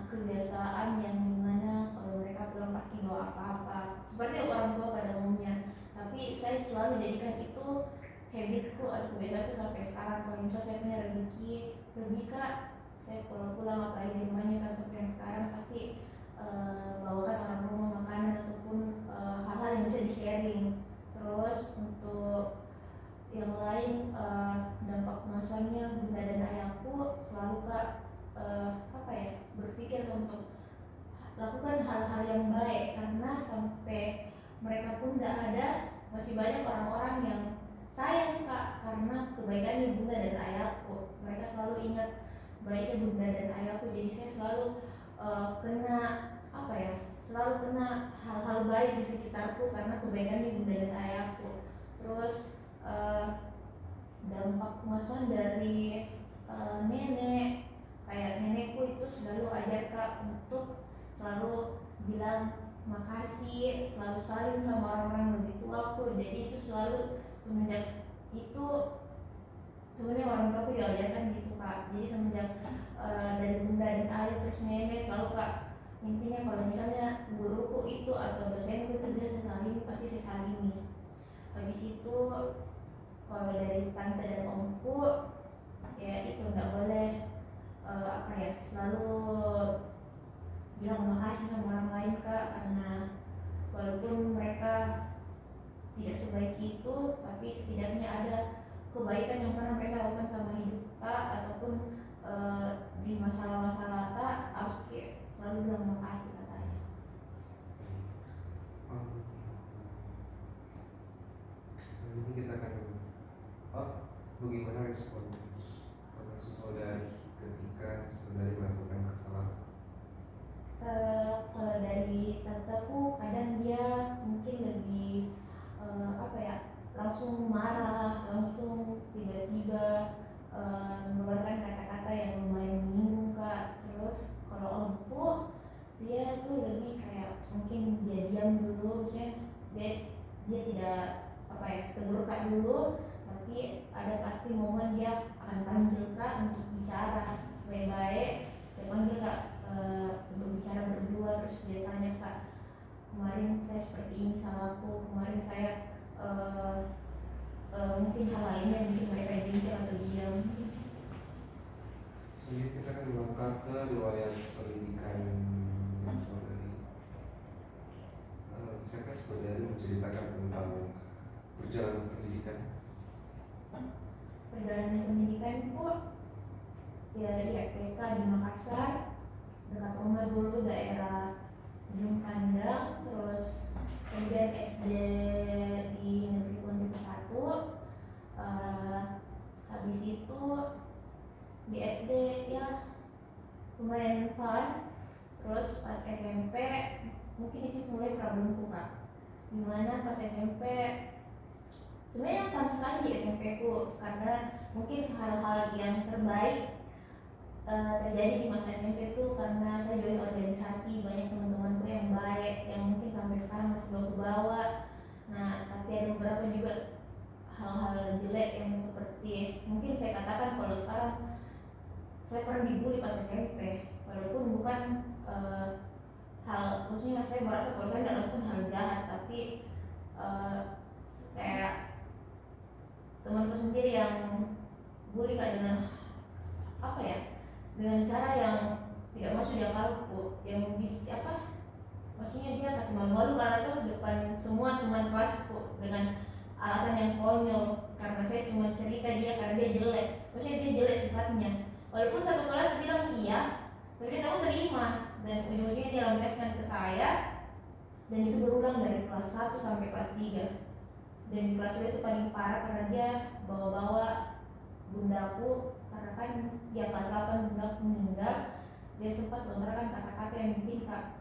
kebiasaan yang dimana kalau mereka pulang pasti bawa apa-apa seperti orang tua pada umumnya. Tapi saya selalu jadikan itu habitku atau kebiasaanku sampai sekarang. Kalau misalnya saya punya rezeki lebih Kak, saya pulang apalagi di rumahnya tanteku yang sekarang pasti bawakan orang rumah makanan ataupun hal-hal yang bisa di sharing. Terus untuk yang lain, dampak pengasuhannya bunda dan ayahku selalu Kak, berpikir untuk lakukan hal-hal yang baik, karena sampai mereka pun tidak ada masih banyak orang-orang yang sayang Kak karena kebaikannya bunda dan ayahku. Mereka selalu ingat baiknya bunda dan ayahku, jadi saya selalu kena selalu kena hal-hal baik di sekitarku karena kebaikannya bunda dan ayahku. Terus dampak pengasuhan dari nenek, kayak nenekku itu selalu ajar Kak untuk selalu bilang makasih, selalu saling sama orang-orang yang lebih tuaku. Jadi itu selalu semenjak itu sebenarnya orang tuaku diajarkan gitu Kak. Jadi semenjak dari bunda dan ayah terus nenek selalu Kak, intinya kalau misalnya guruku itu atau dosenku itu dia saya salimi, pasti saya salimi. Habis itu kalau dari tante dan omku ya itu nggak boleh selalu bilang makasih sama orang lain Kak, karena walaupun mereka tidak sebaik itu tapi setidaknya ada kebaikan yang pernah mereka lakukan sama hidup Kak, ataupun di masalah-masalah Kak harus selalu bilang makasih katanya. Selanjutnya kita akan bagaimana respon pengasuh saudari ketika saudari melakukan kesalahan? Kalau dari tanteku kadang dia mungkin lebih langsung marah, langsung tiba-tiba mengeluarkan kata-kata yang lumayan menyinggung Kak. Terus kalau omku dia tuh lebih kayak mungkin dia diam dulu, misalnya dia tidak tegur Kak dulu, tapi ada pasti momen dia akan panggil Kak untuk bicara baik-baik. Dia panggil Kak untuk bicara berdua, terus dia tanya Kak, kemarin saya seperti ini salahku, kemarin saya mungkin hal lainnya mungkin mereka jengkel atau diam. Selanjutnya kita akan melangkah ke riwayat pendidikan saudari. Bisakah saudari menceritakan tentang perjalanan pendidikan? Perjalanan pendidikanku ya dari PK di Makassar, dekat rumah dulu daerah Ujung Pandang, terus kemudian SD di Negeri Pondok 1. Habis itu di SD ya lumayan fun. Terus pas SMP mungkin di situ mulai problemku Kak, dimana pas SMP sebenarnya fun sekali di SMP ku, karena mungkin hal-hal yang terbaik terjadi di masa SMP itu karena saya join organisasi, banyak teman-temanku yang baik yang mungkin sampai sekarang masih bawa-bawa. Nah tapi ada beberapa juga hal-hal jelek yang seperti mungkin saya katakan kalau sekarang saya pernah dibully pas SMP, walaupun bukan hal, maksudnya saya merasa kalau saya tidak lakukan hal jahat, tapi kayak temanku sendiri yang bully kak dengan apa ya, dengan cara yang tidak masuk di akalku, yang bisa apa, maksudnya dia kasih malu-malu karena itu depan semua teman kelasku dengan alasan yang konyol karena saya cuma cerita dia karena dia jelek, maksudnya dia jelek sifatnya, walaupun satu kelas bilang iya tapi dia tidak terima, dan ujung-ujungnya dia lampiaskan ke saya, dan itu berulang dari kelas 1 sampai kelas 3. Dan di kelas 2 itu paling parah karena dia bawa-bawa bundaku, karena kan dia kelas 8 bundaku meninggal, dia sempat melontarkan kata-kata yang bikin kak,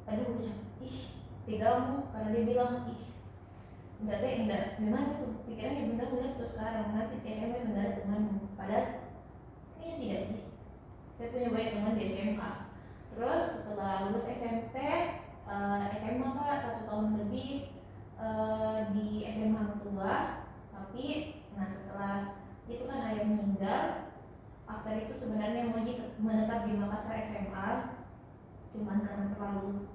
aduh ih tegamu, karena dia bilang ih enggak, memang itu pikirannya bunda melihat terus sekarang nanti SMP itu enggak ada temanmu, padahal kayaknya tidak sih, saya punya banyak teman di SMA. Terus setelah lulus SMP, SMA kak 1 tahun lebih di SMA Hang Tua, tapi nah setelah itu kan ayah meninggal, after itu sebenarnya mau menetap di Makassar SMA, cuman karena terlalu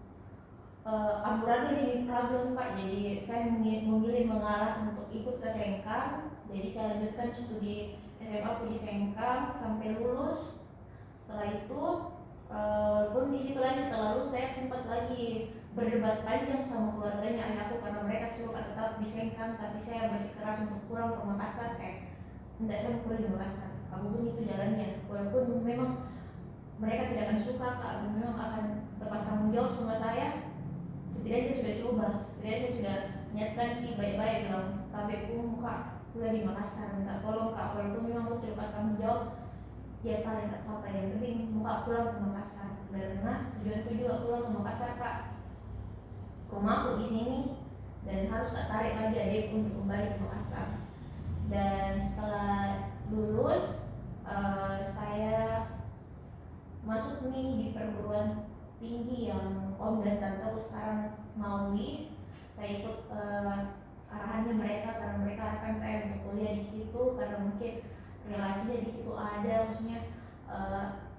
amburadul ini problem pak, jadi saya memilih mengalah untuk ikut ke Sengkang, jadi saya lanjutkan studi SMA aku di Sengkang sampai lulus. Setelah itu pun di situ lagi setelah lulus saya sempat lagi berdebat panjang sama keluarganya ayahku karena mereka suruh tetap di Sengkang, tapi saya bersikeras untuk pulang ke Makassar, tidak, saya mau kuliah di Makassar apapun itu jalannya, walaupun memang mereka tidak akan suka kak, memang akan lepas tanggung jawab sama saya, setidaknya saya sudah coba, setidaknya saya sudah niatkan baik-baik dalam tabekku muka kuliah di Makassar, minta tolong kak, walaupun memang aku lepas tanggung jawab ya paling tak apa, yang penting muka pulang ke Makassar, karena tujuanku juga pulang ke Makassar kak, rumahku di sini dan harus tak tarik lagi adikku untuk kembali ke Makassar. Dan setelah lulus saya masuk nih di perguruan tinggi yang om dan tanteku sekarang maui, saya ikut arahannya mereka karena mereka arahkan saya untuk kuliah di situ karena mungkin relasinya di situ ada, maksudnya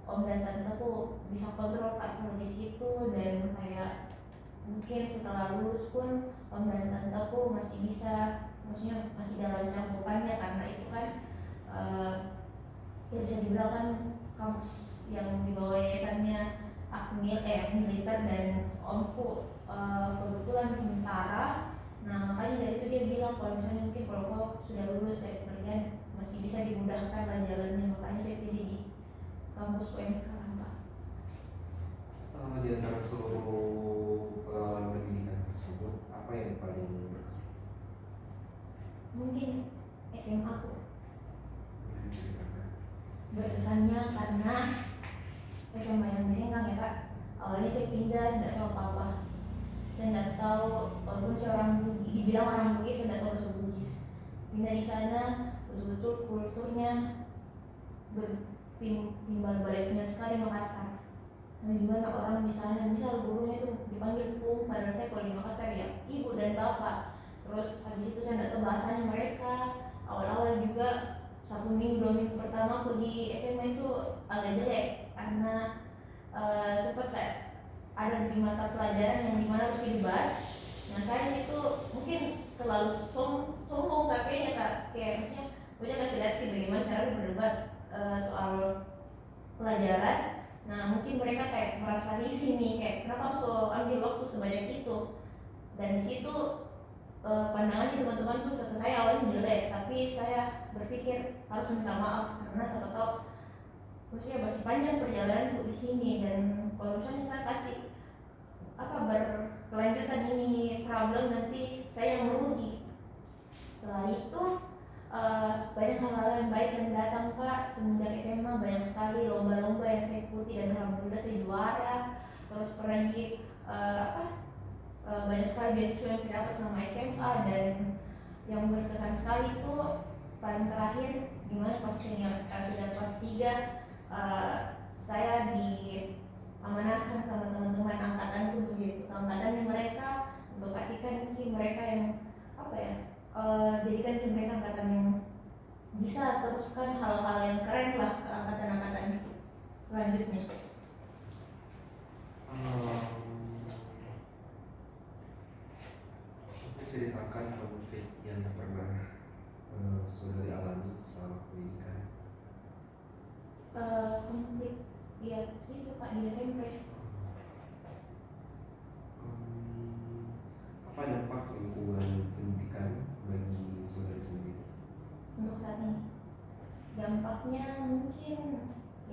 om dan tanteku bisa kontrol kak kalau di situ, dan kayak mungkin setelah lulus pun om dan tanteku masih bisa, maksudnya masih dalam cangkupannya karena itu kan ya bisa dibilang kan kampus yang di bawah yayasannya militer, dan omku kebetulan tentara. Nah makanya dari itu dia bilang kalau misalnya mungkin kalau kau sudah lulus dari pekerjaan masih bisa dimudahkan lah jalannya, makanya saya pilih di kampus yang sekarang kak. Di antara seluruh pengalaman pendidikan tersebut, apa yang paling berkesan? Mungkin SMA aku Boleh diceritakan? berkesannya karena SMA yang di Sengkang ya kak, awalnya saya pindah tidak tahu apa-apa, saya tidak tahu, walaupun saya orang Bugis, dibilang orang Bugis, saya tidak tahu bahasa Bugis. Pindah di sana betul-betul kulturnya timbal baliknya sekali Makassar. Nah, dimana orang di sana misal gurunya itu dipanggil pung, padahal saya kalau di Makassar ya ibu dan bapak. Terus habis itu saya tidak tahu bahasanya mereka. Awal-awal juga 1 minggu 2 minggu pertama aku di SMA itu agak jelek karena sempat kayak ada di mata pelajaran yang dimana harus debat. Nah saya situ mungkin terlalu sombong kakeknya kak, kayak maksudnya punya kasih lihat bagaimana cara berdebat soal pelajaran. Nah mungkin mereka kayak merasa risih nih, kayak kenapa harus ambil waktu sebanyak itu, dan di situ pandangan teman-temanku serta saya awalnya jelek, tapi saya berpikir harus minta maaf karena siapa tahu maksudnya masih panjang perjalananku di sini, dan kalau misalnya saya kasih berkelanjutan ini problem, nanti saya yang merugi. Setelah itu banyak hal-hal yang baik yang datang kak semenjak SMA, banyak sekali lomba-lomba yang saya ikuti dan alhamdulillah saya juara. Terus pernah di banyak sekali beasiswa yang saya dapat selama SMA, dan yang berkesan sekali itu paling terakhir dimana pas sudah kelas 3 saya diamanahkan sama teman-teman angkatanku untuk jadi angkatannya mereka, untuk kasihkan mungkin mereka yang jadikan mereka angkatan yang bisa teruskan hal-hal yang keren lah ke angkatan-angkatan selanjutnya. Iya, itu Kak di SMP. Apa dampak lingkungan pendidikan bagi saudari sendiri? Untuk saat ini dampaknya mungkin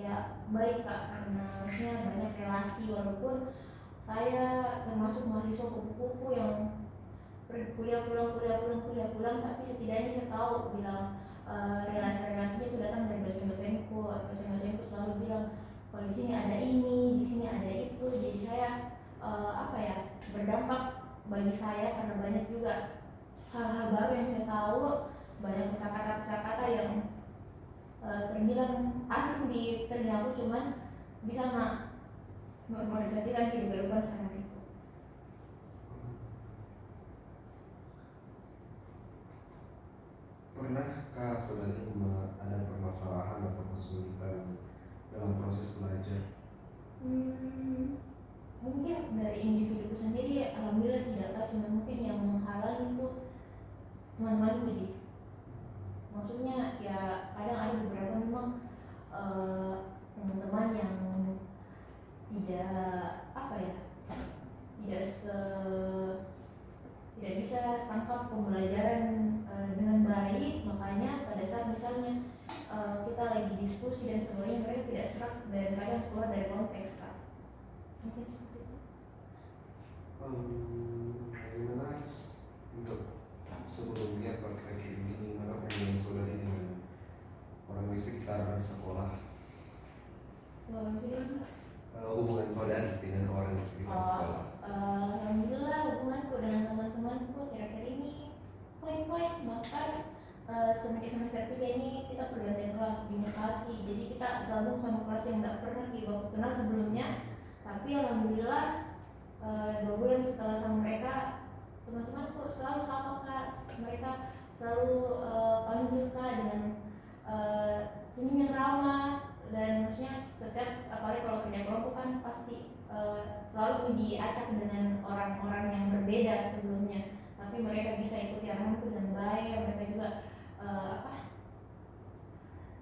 ya baik Kak, karena maksudnya banyak relasi, walaupun saya termasuk mahasiswa kupu-kupu yang kuliah pulang, tapi setidaknya saya tahu bilang relasi-relasinya itu datang dari dosen-dosenku selalu bilang kalau di sini ada ini, di sini ada itu, jadi saya apa ya, berdampak bagi saya karena banyak juga hal-hal baru yang saya tahu, banyak kosakata yang terbilang asing di telingaku, cuman bisa normalisasikan kehidupan sehari-hari. Pernahkah saudari ada permasalahan atau kesulitan dalam proses belajar? Mungkin dari individuku sendiri alhamdulillah tidak Kak, cuma mungkin yang menghalangi itu teman-teman uji. Maksudnya ya kadang ada beberapa memang teman-teman yang tidak apa ya, tidak tidak bisa tangkap pembelajaran dengan baik, makanya pada saat misalnya kita lagi diskusi dan sebenarnya mereka tidak serap dan kadang keluar dari konteks Kak. Mungkin seperti itu. Bagaimana untuk sebelumnya akhir-akhir ini gimana hubungan saudari dengan orang di sekitar sekolah? Hubungan saudari dengan orang di sekitar sekolah. Alhamdulillah hubunganku dengan teman-temanku kira-kira ini poin-poin, bahkan semester 3 ini kita pergantian kelas, binekasi, jadi kita gabung sama kelas yang tidak pernah kita kenal sebelumnya, tapi alhamdulillah 2 bulan setelah sama mereka, teman-temanku selalu sama Kak, mereka selalu panggil Kak dengan senyum yang ramah, dan maksudnya setiap apalagi kalau kerja kelompok kan pasti selalu diacak dengan orang-orang yang berbeda sebelumnya, tapi mereka bisa ikuti arahanku dengan baik, mereka juga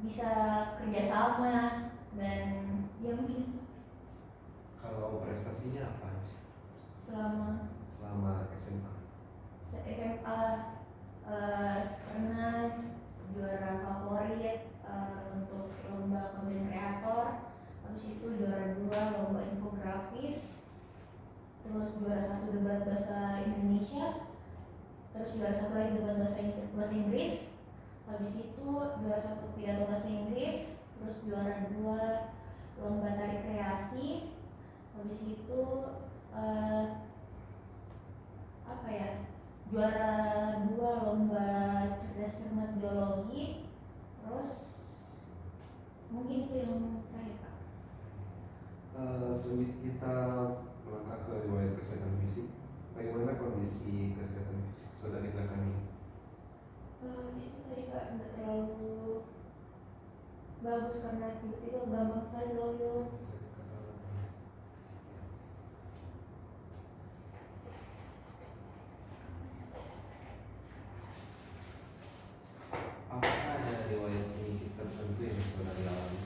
bisa kerjasama dan ya mungkin. Kalau prestasinya apa aja? Selama SMA pernah juara favorit untuk lomba konten kreator, habis itu juara 2 lomba infografis, terus juara 1 debat bahasa Indonesia, terus juara 1 lagi debat bahasa Inggris, habis itu juara 1 pidato bahasa Inggris, terus juara 2 lomba tari kreasi, habis itu apa ya, juara 2 lomba cerdas cermat biologi, terus mungkin itu yang terakhir Pak. Selanjutnya kita melangkah ke riwayat kesehatan fisik. Bagaimana kondisi kesehatan fisik saudari belakangan ini? Itu tadi Kak nggak terlalu bagus karena tiba-tiba gampang sekali loyo. Apakah ada riwayat penyakit tertentu yang saudari alami?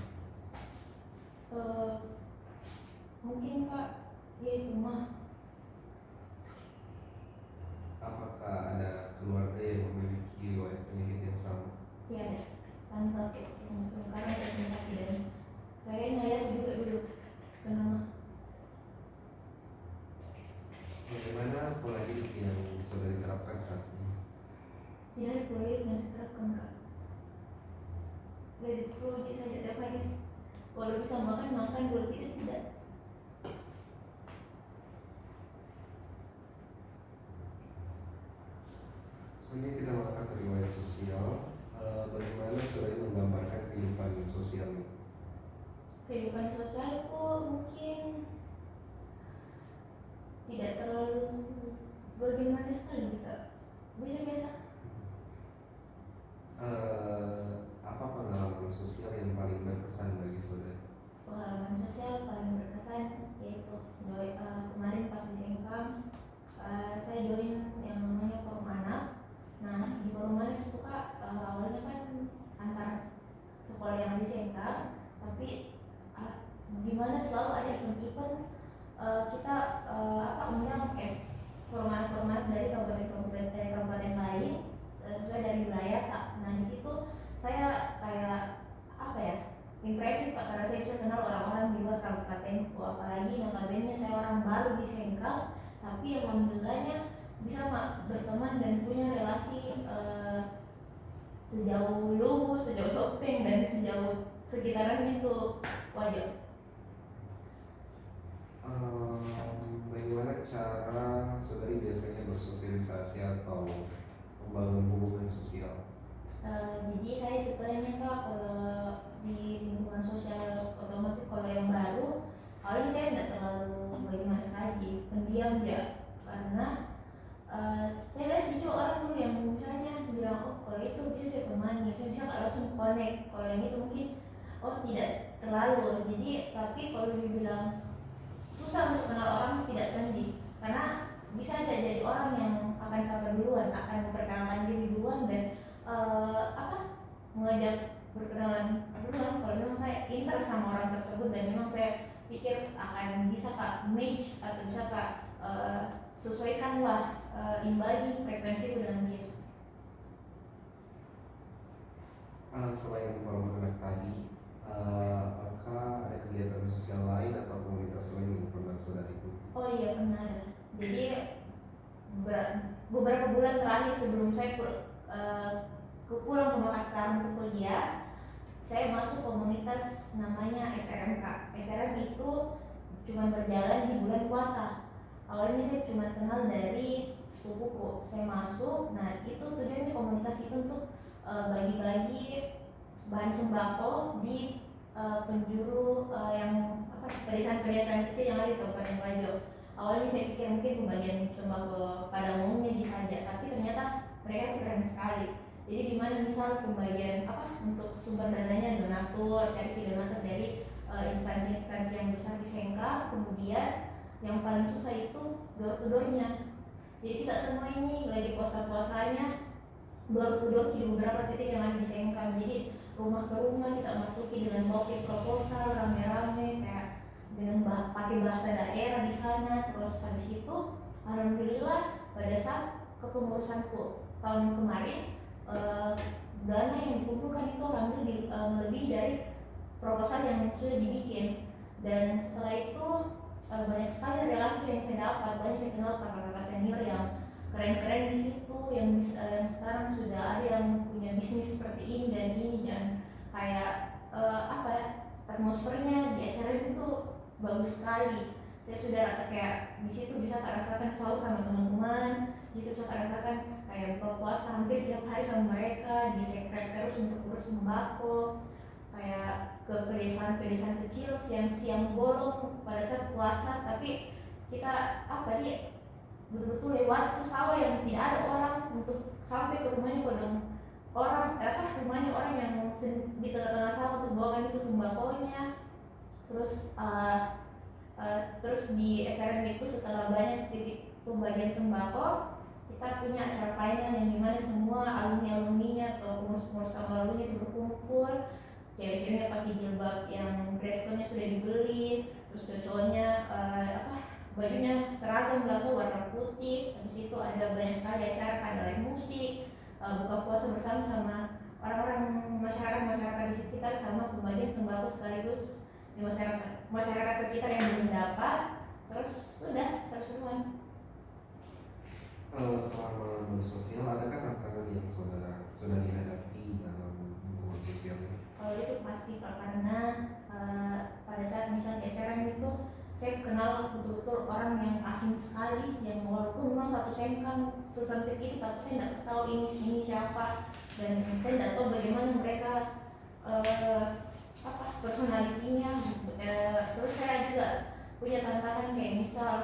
Mungkin Kak, yaitu mah. Apakah ada keluarga yang memiliki riwayat penyakit yang sama? Iya ada, tante yang sekarang terkena dan kayaknya ya juga dulu kena mah. Bagaimana pola hidup yang saudari terapkan saat ini? Tidak ada proyek yang saya terapkan Kak. Dari psikologi saja tiap hari, kalau bisa makan, kalau tidak. Selanjutnya kita melangkah ke riwayat sosial. Bagaimana saudari menggambarkan kehidupan sosialnya? Kehidupan sosialku mungkin tidak terlalu bagaimana sekali Kak, biasa-biasa. Apa pengalaman sosial yang paling berkesan bagi saudari? Pengalaman sosial paling berkesan yaitu kemarin pas di Sengkang, saya join yang namanya forum anak. Nah di forum anak itu Kak, awalnya kan antar sekolah yang di Sengkang, tapi di mana selalu ada event-event kita undang format-format dari kabupaten lain sesuai dari wilayah Kak. Nah di situ saya kayak apa ya, impresif Kak, karena saya bisa kenal orang-orang di luar kabupatenku, apalagi notabene saya orang baru di Sengkang, tapi alhamdulillahnya bisa berteman dan punya relasi sejauh Luwu, sejauh Sopeng, dan sejauh sekitaran itu wajah. Bagaimana cara saudari biasanya bersosialisasi atau membangun hubungan sosial? Jadi saya tipenya Kak, kalau di lingkungan sosial otomatis kalau yang baru, awalnya saya tidak terlalu bagaimana sekali, pendiam ya, karena saya lihat juga orang tuh yang misalnya bilang oh kalau itu bisa saya temani, saya bisa nggak langsung connect, kalau yang itu mungkin oh tidak terlalu. Jadi tapi kalau dibilang susah untuk kenal orang tidak tinggi, karena bisa aja jadi orang yang akan sapa duluan, akan memperkenalkan diri duluan dan mengajak berkenalan duluan kalau memang saya interest sama orang tersebut dan memang saya pikir akan bisa Kak match atau bisa Kak sesuaikanlah imbadi frekuensi dengan dia. Selain forum anak tadi, apakah ada kegiatan sosial lain atau komunitas lain yang pernah saudari ikuti? Oh iya pernah ada. Jadi beberapa bulan terakhir sebelum saya pulang ke Makassar untuk kuliah, saya masuk komunitas namanya SRMK. SRM itu cuma berjalan di bulan puasa. Awalnya saya cuma kenal dari sepupuku. Saya masuk, nah itu tujuannya komunitas itu untuk bagi-bagi bahan sembako di penjuru yang pedesaan-pedesaan kecil yang ada di Kabupaten Bajo. Awalnya saya pikir mungkin pembagian sembako pada umumnya bisa saja, tapi ternyata mereka itu keren sekali. Jadi di mana misal pembagian untuk sumber dananya donatur, cari donatur dari instansi-instansi yang besar di Sengkang, kemudian yang paling susah itu door to door-nya. Jadi tidak semua ini lagi puasa-puasanya door to door di beberapa titik yang ada di Sengkang. Jadi rumah ke rumah kita masuki dengan bawa proposal rame-rame kayak dengan pakai bahasa daerah di sana. Terus habis itu alhamdulillah pada saat kepengurusanku tahun kemarin dana yang dikumpulkan itu alhamdulillah melebihi dari proposal yang sudah dibikin. Dan setelah itu banyak sekali relasi yang saya dapat, banyak saya kenal kakak-kakak senior yang keren-keren di situ, yang sekarang sudah ada yang punya bisnis seperti ini dan kayak atmosfernya di SRM itu bagus sekali. Saya sudah kayak di situ bisa rasakan sahur sama teman-teman, di situ bisa rasakan kayak buka puasa hampir tiap hari sama mereka, di sekret terus untuk urus sembako, kayak ke pedesaan-pedesaan kecil siang-siang bolong pada saat puasa, tapi kita betul-betul lewat tuh sawah yang tidak ada orang untuk sampai ke rumahnya kodong orang rumahnya orang yang di tengah-tengah sawah untuk bawakan itu sembakonya. Terus di SRM itu setelah banyak titik pembagian sembako, kita punya acara final yang dimana semua alumni-alumninya atau pengurus-pengurus tahun lalunya itu berkumpul. Cewek-ceweknya pakai jilbab yang dress code-nya sudah dibeli, terus cowoknya bajunya seragam belakang warna putih. Habis itu ada banyak sekali acara, ada live musik, buka puasa bersama sama orang-orang masyarakat di sekitar, sama pembagian sembako sekaligus di masyarakat sekitar yang belum dapat. Terus sudah seru-seruan. Selama bersosial, adakah tantangan yang saudari hadapi dalam hubungan sosial ini? Kalau itu pasti Pak, karena pada saat misalnya di SRM itu saya kenal betul-betul orang yang asing sekali, yang walaupun memang satu Sengkang sesempit itu, tapi saya tidak tahu ini siapa, dan saya tidak tahu bagaimana mereka personalitinya. Terus saya juga punya tantangan kayak misal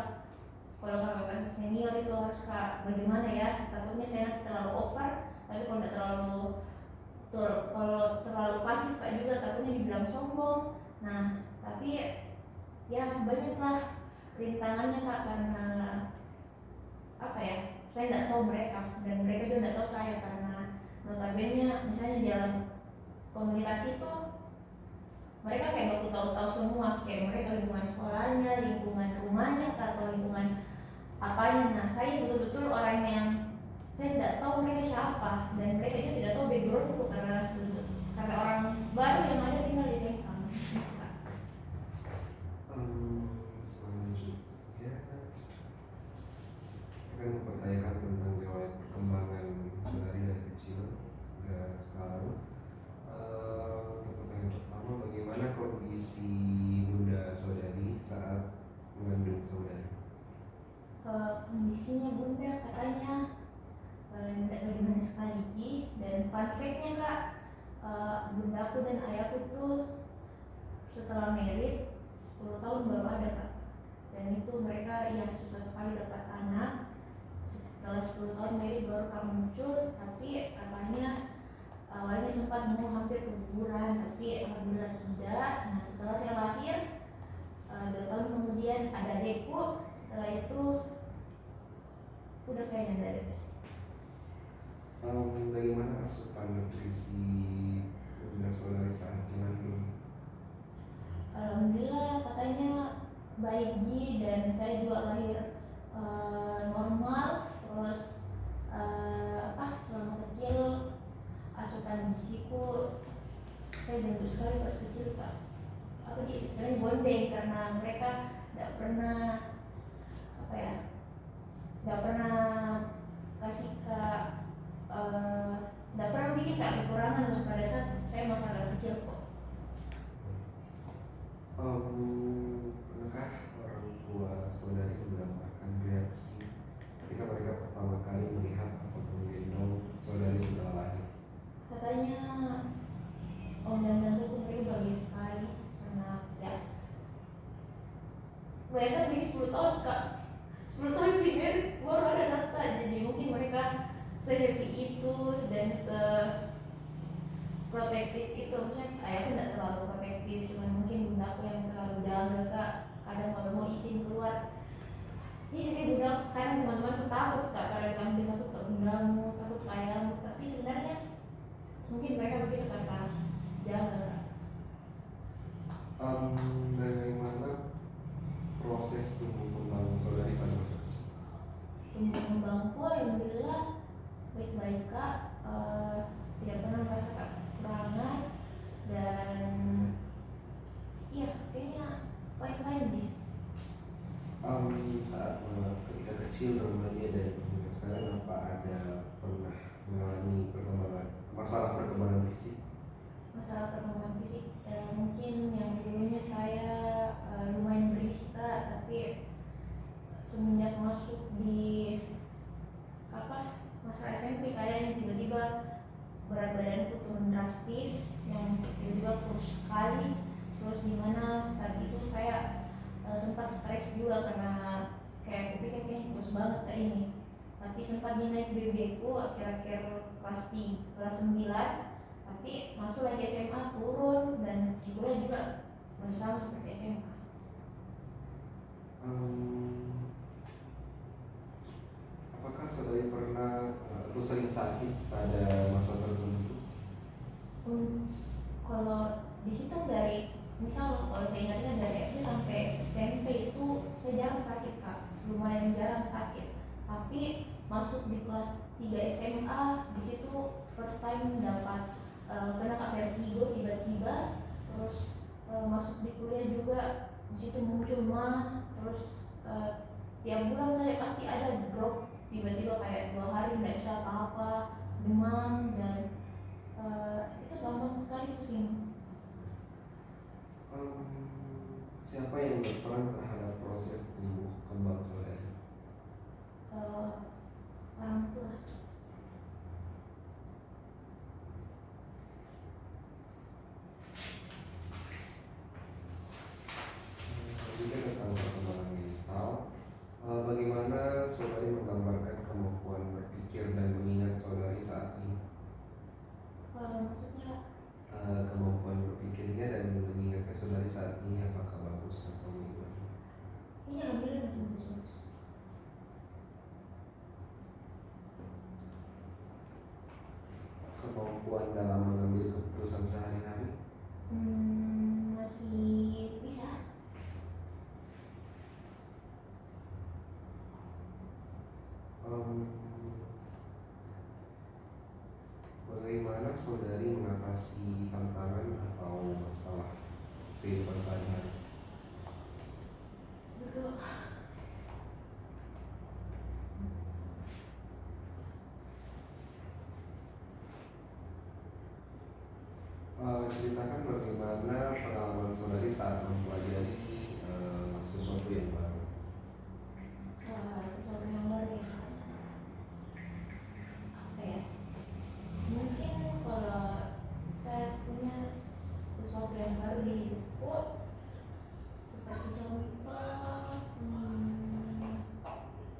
kalau kakak senior itu harus bagaimana ya, takutnya saya nanti terlalu over, tapi kalau tidak terlalu pasif Pak juga takutnya dibilang sombong. Nah tapi ya banyaklah rintangannya Kak, karena saya tidak tahu mereka dan mereka juga tidak tahu saya, karena notabene misalnya di dalam komunitas itu mereka kayak baku tahu-tahu semua, kayak mereka lingkungan sekolahnya, lingkungan rumahnya, atau lingkungan apanya. Nah saya betul-betul orang yang saya tidak tahu mereka siapa, dan mereka juga tidak tahu backgroundku karena orang baru yang ada tinggal di SMK. Selanjutnya akan mempertanyakan tentang riwayat perkembangan saudari dari kecil hingga sekarang. Untuk pertanyaan pertama, bagaimana kondisi bunda saudari saat mengandung saudari? Kondisinya bunda katanya tidak bagaimana sekali, dan fun fact-nya kak, bundaku dan ayahku tuh setelah married 10 tahun baru ada kak, dan itu mereka ya susah sekali dapat anak. Setelah 10 tahun married baru kak muncul, tapi katanya awalnya sempat mau hampir keguguran, tapi alhamdulillah tidak. Nah setelah saya lahir 2 tahun kemudian ada adekku, setelah itu udah kayaknya ada adek. Bagaimana asupan nutrisi bunda saudari saat mengandung? Alhamdulillah katanya baik Ji, dan saya juga lahir normal. Terus selama kecil asupan giziku saya bantu sekali pas kecil kak. Aku di istilahnya bondeng, karena mereka tidak pernah tidak pernah kasih kak, tidak pernah bikin kak kekurangan pada saat saya masih agak kecil kok. Pernahkah orang tua saudari menggambarkan reaksi ketika mereka pertama kali melihat atau menggendong saudari setelah lahir? Katanya om dan tanteku mereka bahagia sekali, karena ya mereka di 10 tahun kak, 10 tahun tinggal baru ada nafta, jadi mungkin mereka se-happy itu dan protektif itu. Maksudnya ayahku tidak terlalu protektif, cuman mungkin bundaku yang terlalu jaga kak. Kadang kalau mau izin keluar, ini dia bunda, kadang teman-temanku takut kak, karena kami takut ke bundamu, takut ke ayahmu, tapi sebenarnya mungkin mereka begitu karena jaga kak. Bagaimana proses tumbuh kembang saudari pada masa kecil? Tumbuh kembangku alhamdulillah baik-baik kak, tidak pernah merasa kekurangan, dan iya kayaknya baik-baik deh. Saat ketika kecil remaja dan hingga sekarang, apa ada pernah mengalami masalah perkembangan fisik? Masalah perkembangan fisik, mungkin yang dulunya saya lumayan berista, tapi semenjak masuk di masa SMP kayaknya tiba-tiba berat badanku turun drastis, yang tiba-tiba kurus sekali. Terus dimana saat itu saya sempat stres juga, karena kayak aku pikir kayaknya kurus banget kayak ini, tapi sempat dinaik BB ku akhir-akhir kelas 9, tapi masuk lagi SMA turun, dan kuliah juga bersama seperti SMA. Apakah saudari pernah atau sering sakit pada masa tertentu? Kalau dihitung dari, misal kalau saya ingatnya dari SD sampai SMP itu saya jarang sakit kak, lumayan jarang sakit. Tapi masuk di kelas 3 SMA, di situ first time dapat kena kak vertigo tiba-tiba. Terus masuk di kuliah juga di situ muncul mah. Terus tiap bulan saya pasti ada drop tiba-tiba, kayak 2 hari tidak bisa apa-apa, demam, dan itu gampang sekali pusing. Siapa yang berperan terhadap proses tumbuh kembang saudari? Orang tua. Selanjutnya tentang perkembangan mental. Bagaimana saudari menggambarkan kemampuan berpikir dan mengingat saudari saat ini? Maksudnya Kemampuan berpikirnya dan mengingatnya saudari saat ini apakah bagus atau bagaimana? iya alhamdulillah masih bagus. kehidupan sehari-hari? Dulu Ceritakan bagaimana pengalaman saudari saat mempelajari sesuatu yang baru. sesuatu yang baru ya. Apa ya? Mungkin kalau saya punya sesuatu yang baru di hidupku, seperti contoh,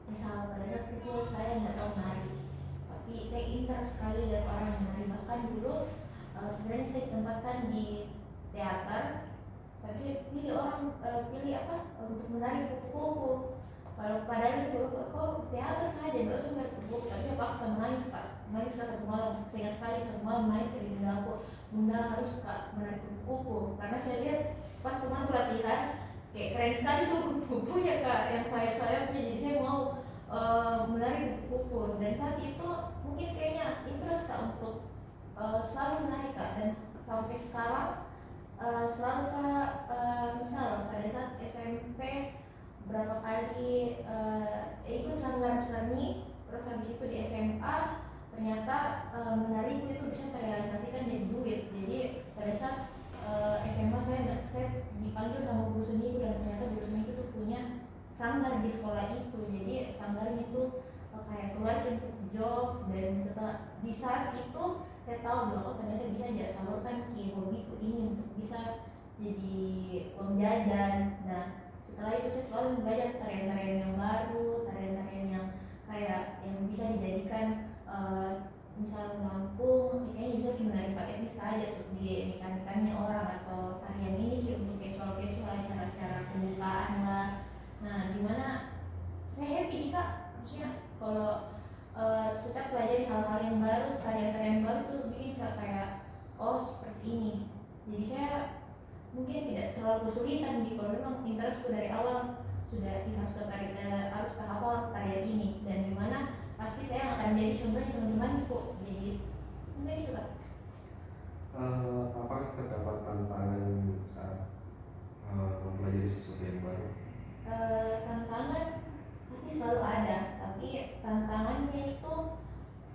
misal pada saat kecil saya nggak tahu nari, tapi saya interest sekali dari orang yang nari. Bahkan dulu sebenarnya saya ditempatkan di teater, tapi pilih orang pilih apa untuk menari kupu-kupu. Kalau padahal itu kok teater saja nggak usah menari kupu-kupu, tapi saya paksa menangis Pak, menangis satu malam. Saya ingat sekali satu malam menangis dari bunda aku, bunda harus Kak menari kupu-kupu, karena saya lihat pas temanku latihan kayak keren sekali tuh kupu-kupunya Kak, yang sayap-sayapnya, jadi saya mau menari kupu-kupu. Dan saat itu mungkin kayaknya interest Kak untuk selalu menari Kak, dan sampai sekarang selalu Kak, misal pada saat SMP berapa kali ikut sanggar seni, terus habis itu di SMA ternyata menariku itu bisa terrealisasikan jadi duit. Jadi pada saat SMA saya dipanggil sama guru seni itu, dan ternyata guru seni itu tuh punya sanggar di sekolah itu. Jadi sanggarnya itu kayak keluarga untuk job, dan setelah di saat itu saya tahu bahwa ternyata bisa aja salurkan ki hobiku ini untuk bisa jadi uang jajan. Nah setelah itu saya selalu belajar tarian-tarian yang baru, tarian-tarian yang kayak yang bisa dijadikan misal Lampung, kayaknya bisa menari pakai ini saja di nikahan-nikahannya orang, atau tarian ini untuk casual-casual acara-acara pembukaan lah. Nah dimana saya happy Kak, maksudnya kalau setiap pelajari hal-hal yang baru, tarian-tarian baru tuh bikin kayak oh seperti ini. Jadi saya mungkin tidak terlalu kesulitan di, kalau memang interestku dari awal sudah harus hafal tarian ini, dan dimana pasti saya akan jadi contohnya teman-temanku. Jadi mungkin itu Kak. Apakah terdapat tantangan saat mempelajari sesuatu yang baru? Tantangan pasti selalu ada, tapi tantangannya itu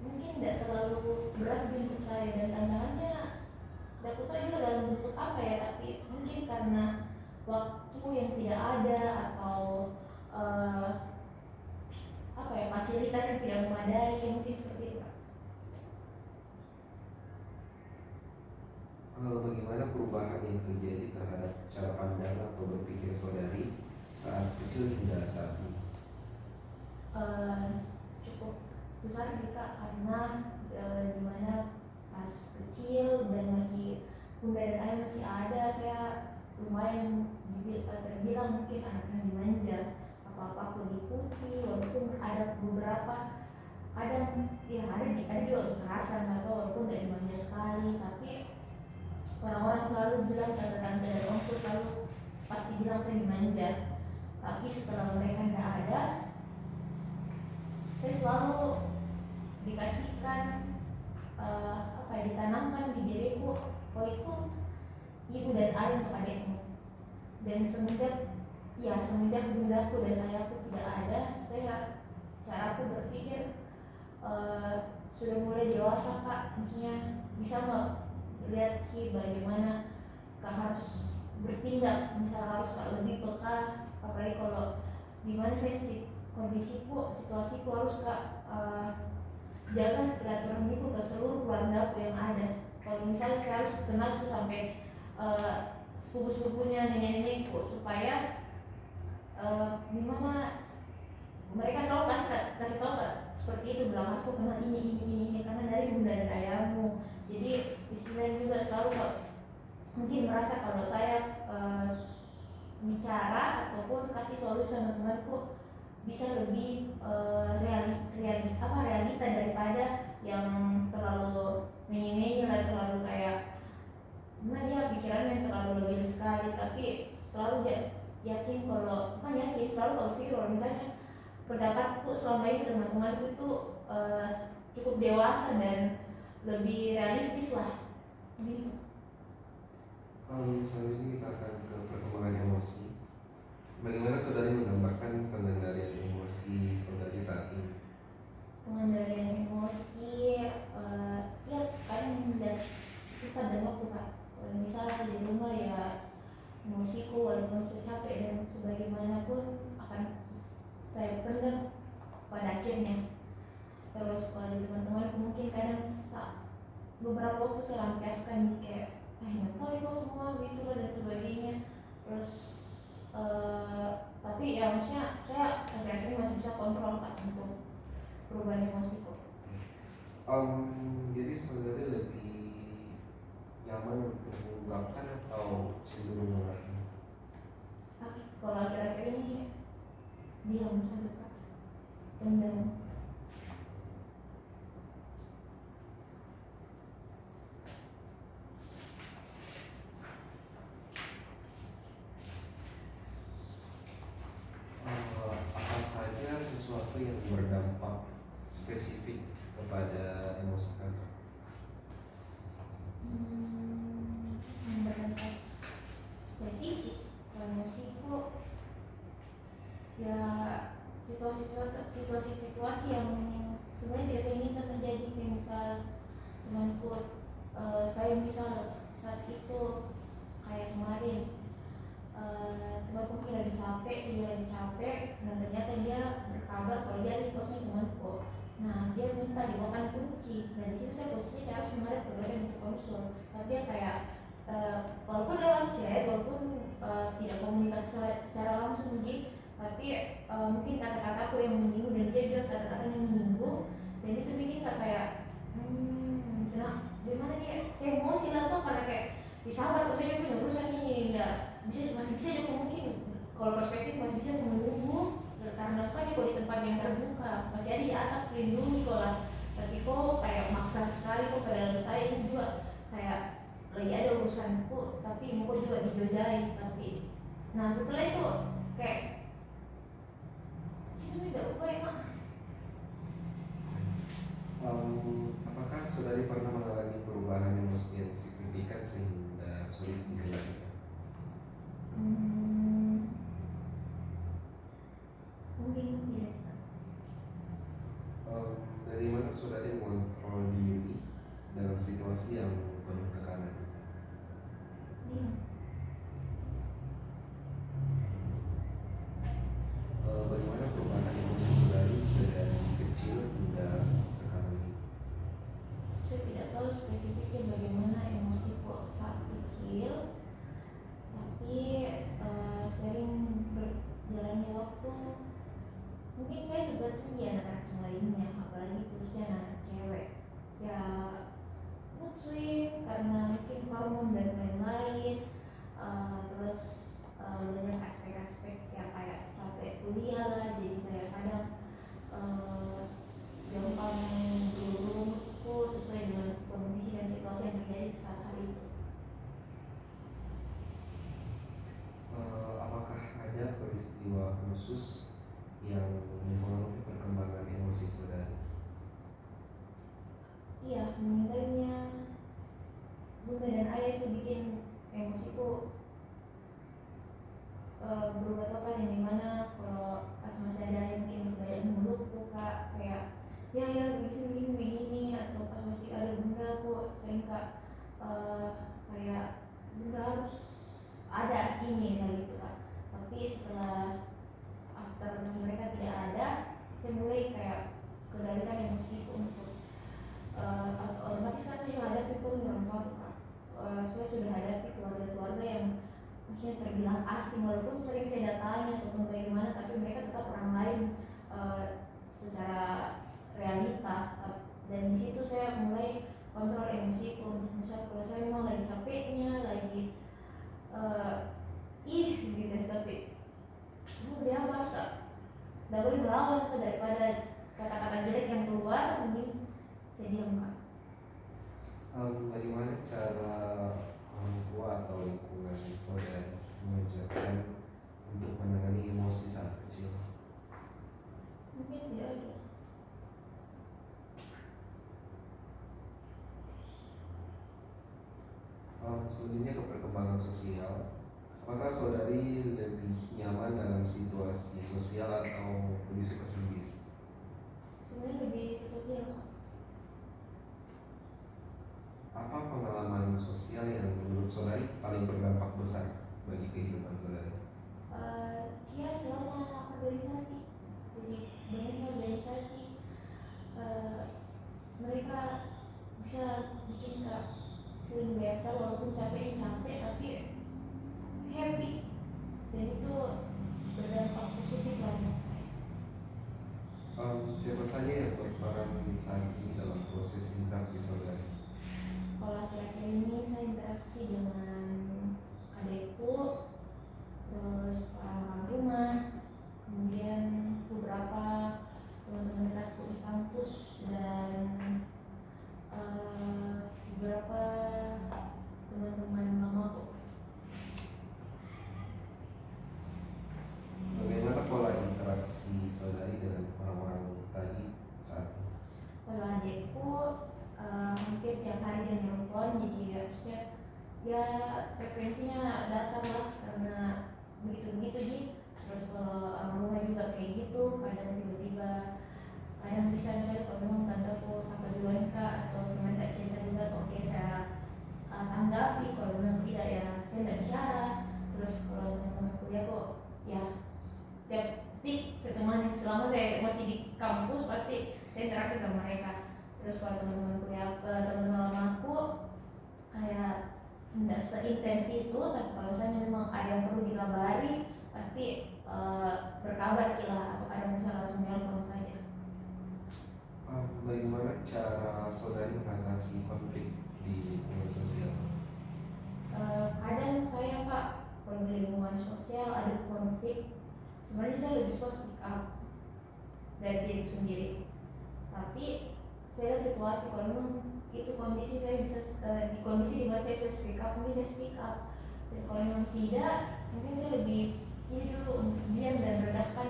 mungkin tidak terlalu berat untuk saya, dan tantangannya tidak tahu juga dalam bentuk apa ya, tapi mungkin karena waktu yang tidak ada, atau apa ya, fasilitas yang tidak memadai, mungkin seperti itu. Bagaimana perubahan yang terjadi terhadap cara pandang atau berpikir saudari saat kecil hingga saat ini? Cukup besar nih Kak, karena dimana pas kecil dan masih bunda dan ayah masih ada, saya lumayan terbilang mungkin anak yang dimanja. Apa-apa aku diikuti, walaupun ada beberapa kadang ya ada juga kekerasan, atau walaupun gak dimanja sekali, tapi orang-orang selalu bilang, tante-tante dan omku selalu pasti bilang saya dimanja. Tapi setelah mereka tidak ada, saya selalu dikasihkan ditanamkan di diriku, oh itu ibu dan ayah untuk adikmu. Dan semenjak bundaku dan ayahku tidak ada, caraku berpikir sudah mulai dewasa Kak, maksudnya bisa melihat bagaimana Kak harus bertindak, misal harus Kak lebih peka, apalagi kalau dimana saya situasiku harus Kak jaga silaturahmiku ke seluruh keluarga yang ada. Kalau misalnya saya harus kenal tuh sampai sepupu-sepupunya, nenek-nenekku, supaya gimana mereka selalu kasih tahu Kak, seperti itu, bilang harus kenal ini karena dari bunda dan ayahmu. Jadi istilahnya juga selalu Kak mungkin merasa kalau saya bicara ataupun kasih solusi sama temanku bisa lebih realita daripada yang terlalu menye-menye lah, terlalu kayak gimana dia pikirannya yang terlalu lebih sekali. Tapi selalu yakin kalau selalu kalau pikir kalau misalnya pendapatku selama ini teman-temanku itu cukup dewasa dan lebih realistis lah gitu. Selanjutnya kita akan saudari menggambarkan pengendalian emosi saudari saat ini? Pengendalian emosi, ya kadang lihat kita dan waktu Kak. Kalau misalnya di rumah ya emosiku walaupun saya capek dan sebagaimanapun akan saya pendam pada akhirnya. Terus kalau di teman-teman mungkin kadang beberapa waktu saya lampiaskan kayak nggak tahu nih kok semua gitu lah dan sebagainya. Terus tapi ya maksudnya saya akhir-akhir ini masih bisa kontrol Kak untuk perubahan emosi kok. Jadi saudari lebih nyaman untuk mengungkapkan atau cenderung mengerti? Kalau akhir-akhir ini diam saja Kak, pendam. Apa saja sesuatu yang berdampak spesifik kepada emosi Kakak? Yang berdampak spesifik kalau emosiku ya situasi-situasi yang sebenarnya tidak saya inginkan terjadi, kayak misal temanku, saya misal saat itu kayak kemarin, temanku mungkin lagi capek, saya juga lagi capek, dan ternyata dia berkabar kalau dia ada di kosnya temanku. Nah dia minta dibawakan kunci, dan di situ saya posisinya saya harus menghadap ke dosen untuk konsul, tapi dia kayak walaupun lewat chat, walaupun tidak komunikasi secara langsung mungkin, tapi mungkin kata-kataku yang menyinggung dan dia juga kata-kata yang menyinggung, dan itu bikin kayak gimana dia, saya emosi lah tuh karena kayak disabar kok saya punya urusan ini, nggak bisa, masih bisa juga mungkin kalau perspektif masih bisa menunggu karena kan dia di tempat yang terbuka masih ada di atap terlindungi kok lah, tapi kok kayak maksa sekali kok ke dalam saya ini juga kayak lagi ada urusanku tapi mau juga dijojai. Tapi nah setelah itu kayak sini udah upaya mak. Apakah saudari pernah mengalami perubahan emosi yang signifikan sehingga sulit dikendalikan? Mungkin tidak sih. Dari mana saudari mengontrol diri dalam situasi yang penuh tekanan? Diam. Bagaimana perubahan emosi saudari dari kecil hingga sekarang ini? Saya tidak tahu spesifiknya bagaimana emosi kok saat kecil, tapi sering berjalannya waktu mungkin saya seperti anak-anak yang lainnya, apalagi khususnya anak cewek ya, mood swing karena mungkin hormon dan lain-lain. Terus banyak aspek-aspek yang kayak capek kuliah lah, jadi kayak kadang gampang buru-buru sesuai dengan kondisi dan situasi yang terjadi saat hari itu. Apakah ada peristiwa khusus yang mempengaruhi perkembangan emosi saudari? Iya, meninggalnya bunda dan ayah itu bikin emosiku berubah total, yang dimana kalau pas masih ada ayah mungkin masih banyak mulutku Kak, kayak ya begini, atau pas masih ada bunda aku sering Kak kayak bunda harus ada ini lah gitu Kak. Tapi setelah after mereka tidak ada, saya mulai kayak kendalikan emosiku untuk otomatis kan saya juga hadapi orang tua Kak. Saya sudah hadapi keluarga-keluarga yang maksudnya terbilang asing, walaupun sering saya datangi ataupun bagaimana, tapi mereka tetap orang lain secara realita. Dan di situ saya mulai kontrol emosiku untuk misal kalau saya memang lagi capeknya, lagi gitu, tapi dia bahas Kak, tidak boleh melawan tuh, daripada kata-kata jelek yang keluar, mending saya diam Kak. Bagaimana cara orang tua atau lingkungan saudari mengajarkan untuk menangani emosi saat kecil? Mungkin tidak ada. Selanjutnya ke perkembangan sosial. Apakah saudari lebih lebih nyaman dalam situasi sosial atau lebih suka sendiri? Sebenarnya lebih ke sosial Kak. Apa pengalaman sosial yang menurut saudari paling berdampak besar bagi kehidupan saudari? Ya selama organisasi, jadi banyak organisasi mereka bisa bikin Kak feeling better walaupun capek tapi happy, dan itu berdampak positif lah buat saya. Siapa saja yang berperan saat ini dalam proses interaksi saudari? Kalau akhir-akhir ini saya interaksi dengan adikku, terus orang-orang rumah, kemudian beberapa teman-teman dekatku di kampus, dan beberapa teman-teman mamaku. Bagaimana pola interaksi saudari dengan orang-orang tadi saat ini? Kalau adikku hampir tiap hari dia nelfon, jadi harusnya ya frekuensinya datar lah karena begitu-begitu ji. Terus kalau orang rumah juga kayak gitu, kadang tiba-tiba, kadang bisa misalnya kalau memang tanteku sampai duluan kak atau teman kak cerita juga, oke saya tanggapi, kalau memang tidak ya saya tidak bicara. Terus kalau teman-teman kuliah kok ya tiap detik saya temani, selama saya masih di kampus pasti saya interaksi sama mereka. Terus kalau teman-teman kuliah, teman-teman lama aku kayak tidak seintens itu, tapi kalau misalnya memang ada yang perlu dikabari pasti berkabar lah, atau kadang bisa langsung nelfon saja. Bagaimana cara saudari mengatasi konflik di lingkungan sosial? Kadang saya Pak, kalau di lingkungan sosial ada konflik, sebenarnya saya lebih suka speak up dari diri sendiri. Tapi saya lihat situasi, kalau memang itu kondisi saya bisa di kondisi dimana saya bisa speak up, mungkin saya speak up. Dan kalau memang tidak, mungkin saya lebih pilih dulu untuk diam dan meredahkan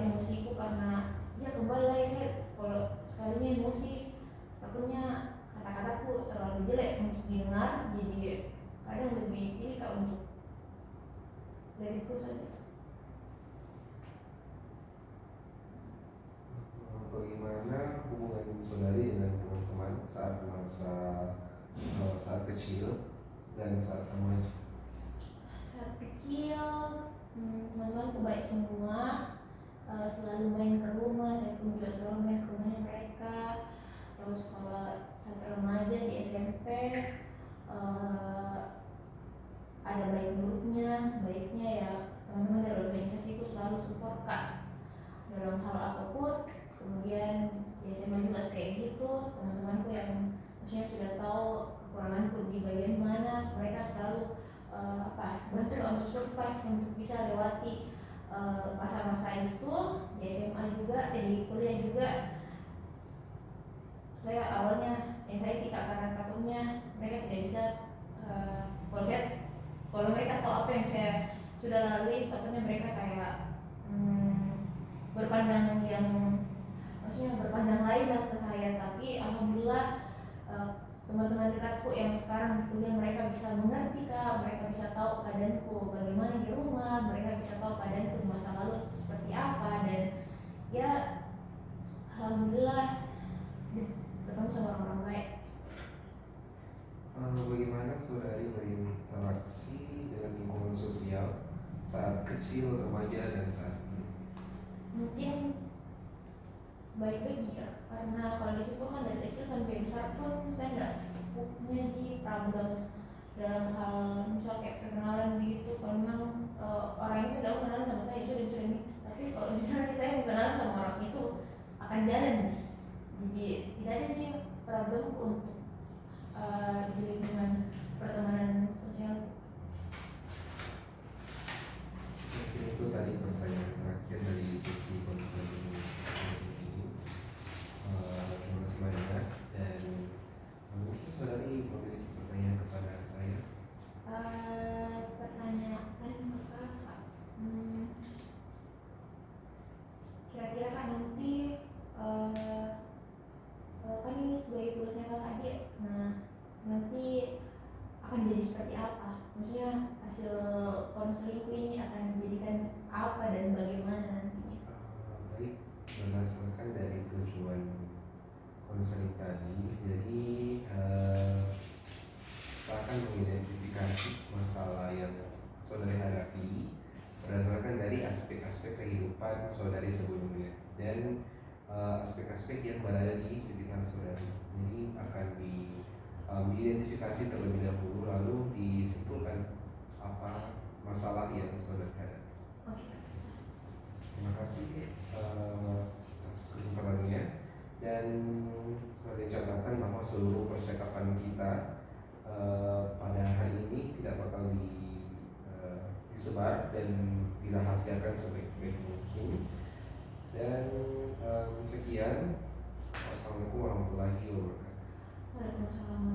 emosiku, karena ya kembali lagi saya kalau sekalinya emosi takutnya kata-kataku terlalu jelek untuk didengar, jadi kadang lebih pilih Kak untuk dari itu saja. Bagaimana hubungan saudari dengan teman-teman saat saat kecil dan saat remaja? Saat kecil teman-temanku baik semua, selalu main ke rumah, saya pun juga selalu main ke rumahnya mereka. Terus kalau saat remaja di SMP ada baik buruknya. Baiknya ya teman-teman dari organisasiku selalu support Kak dalam hal apapun. Kemudian di SMA juga kayak gitu, teman-temanku yang maksudnya sudah tahu kekuranganku di bagian mana, mereka selalu bantu untuk survive, untuk bisa lewati masa-masa itu. Di SMA juga, di kuliah juga saya awalnya anxiety Kak, karena takutnya mereka tidak bisa kalau mereka tahu apa yang saya sudah lalui, takutnya mereka kayak berpandang yang maksudnya berpandang lain lah ke saya. Tapi alhamdulillah teman-teman dekatku yang sekarang kuliah, mereka bisa mengerti Kak, mereka bisa tahu keadaanku bagaimana di rumah, mereka bisa tahu keadaanku di masa lalu seperti apa, dan ya alhamdulillah ketemu sama orang-orang baik. Bagaimana saudari berinteraksi dengan lingkungan sosial saat kecil, remaja, dan saat ini? Mungkin baik-baik ya, karena kalau di situ kan dari kecil sampai besar pun saya nggak punya di problem dalam hal misal kayak perkenalan gitu. Kalau memang orang itu udah kenalan sama saya sudah ini, tapi kalau misalnya saya mau kenalan sama orang itu akan jalan, jadi tidak ada sih problem untuk di lingkungan pertemanan sosial. Mungkin itu tadi pertanyaan terakhir dari sesi konseling ini. Terima kasih banyak, dan mungkin saudari memiliki pertanyaan kepada saya. Pertanyaan konselingku ini akan menjadikan apa dan bagaimana nantinya? Baik, berdasarkan dari tujuan konseling tadi, jadi kita akan mengidentifikasi masalah yang saudari hadapi berdasarkan dari aspek-aspek kehidupan saudari sebelumnya dan aspek-aspek yang berada di sekitar saudari. Jadi akan diidentifikasi terlebih dahulu, lalu disimpulkan apa masalah yang saudari hadapi. Oke. Terima kasih atas kesempatannya, dan sebagai catatan bahwa seluruh percakapan kita pada hari ini tidak bakal disebar dan dirahasiakan sebaik-baik mungkin. Dan sekian, wassalamualaikum warahmatullahi wabarakatuh. Waalaikumsalam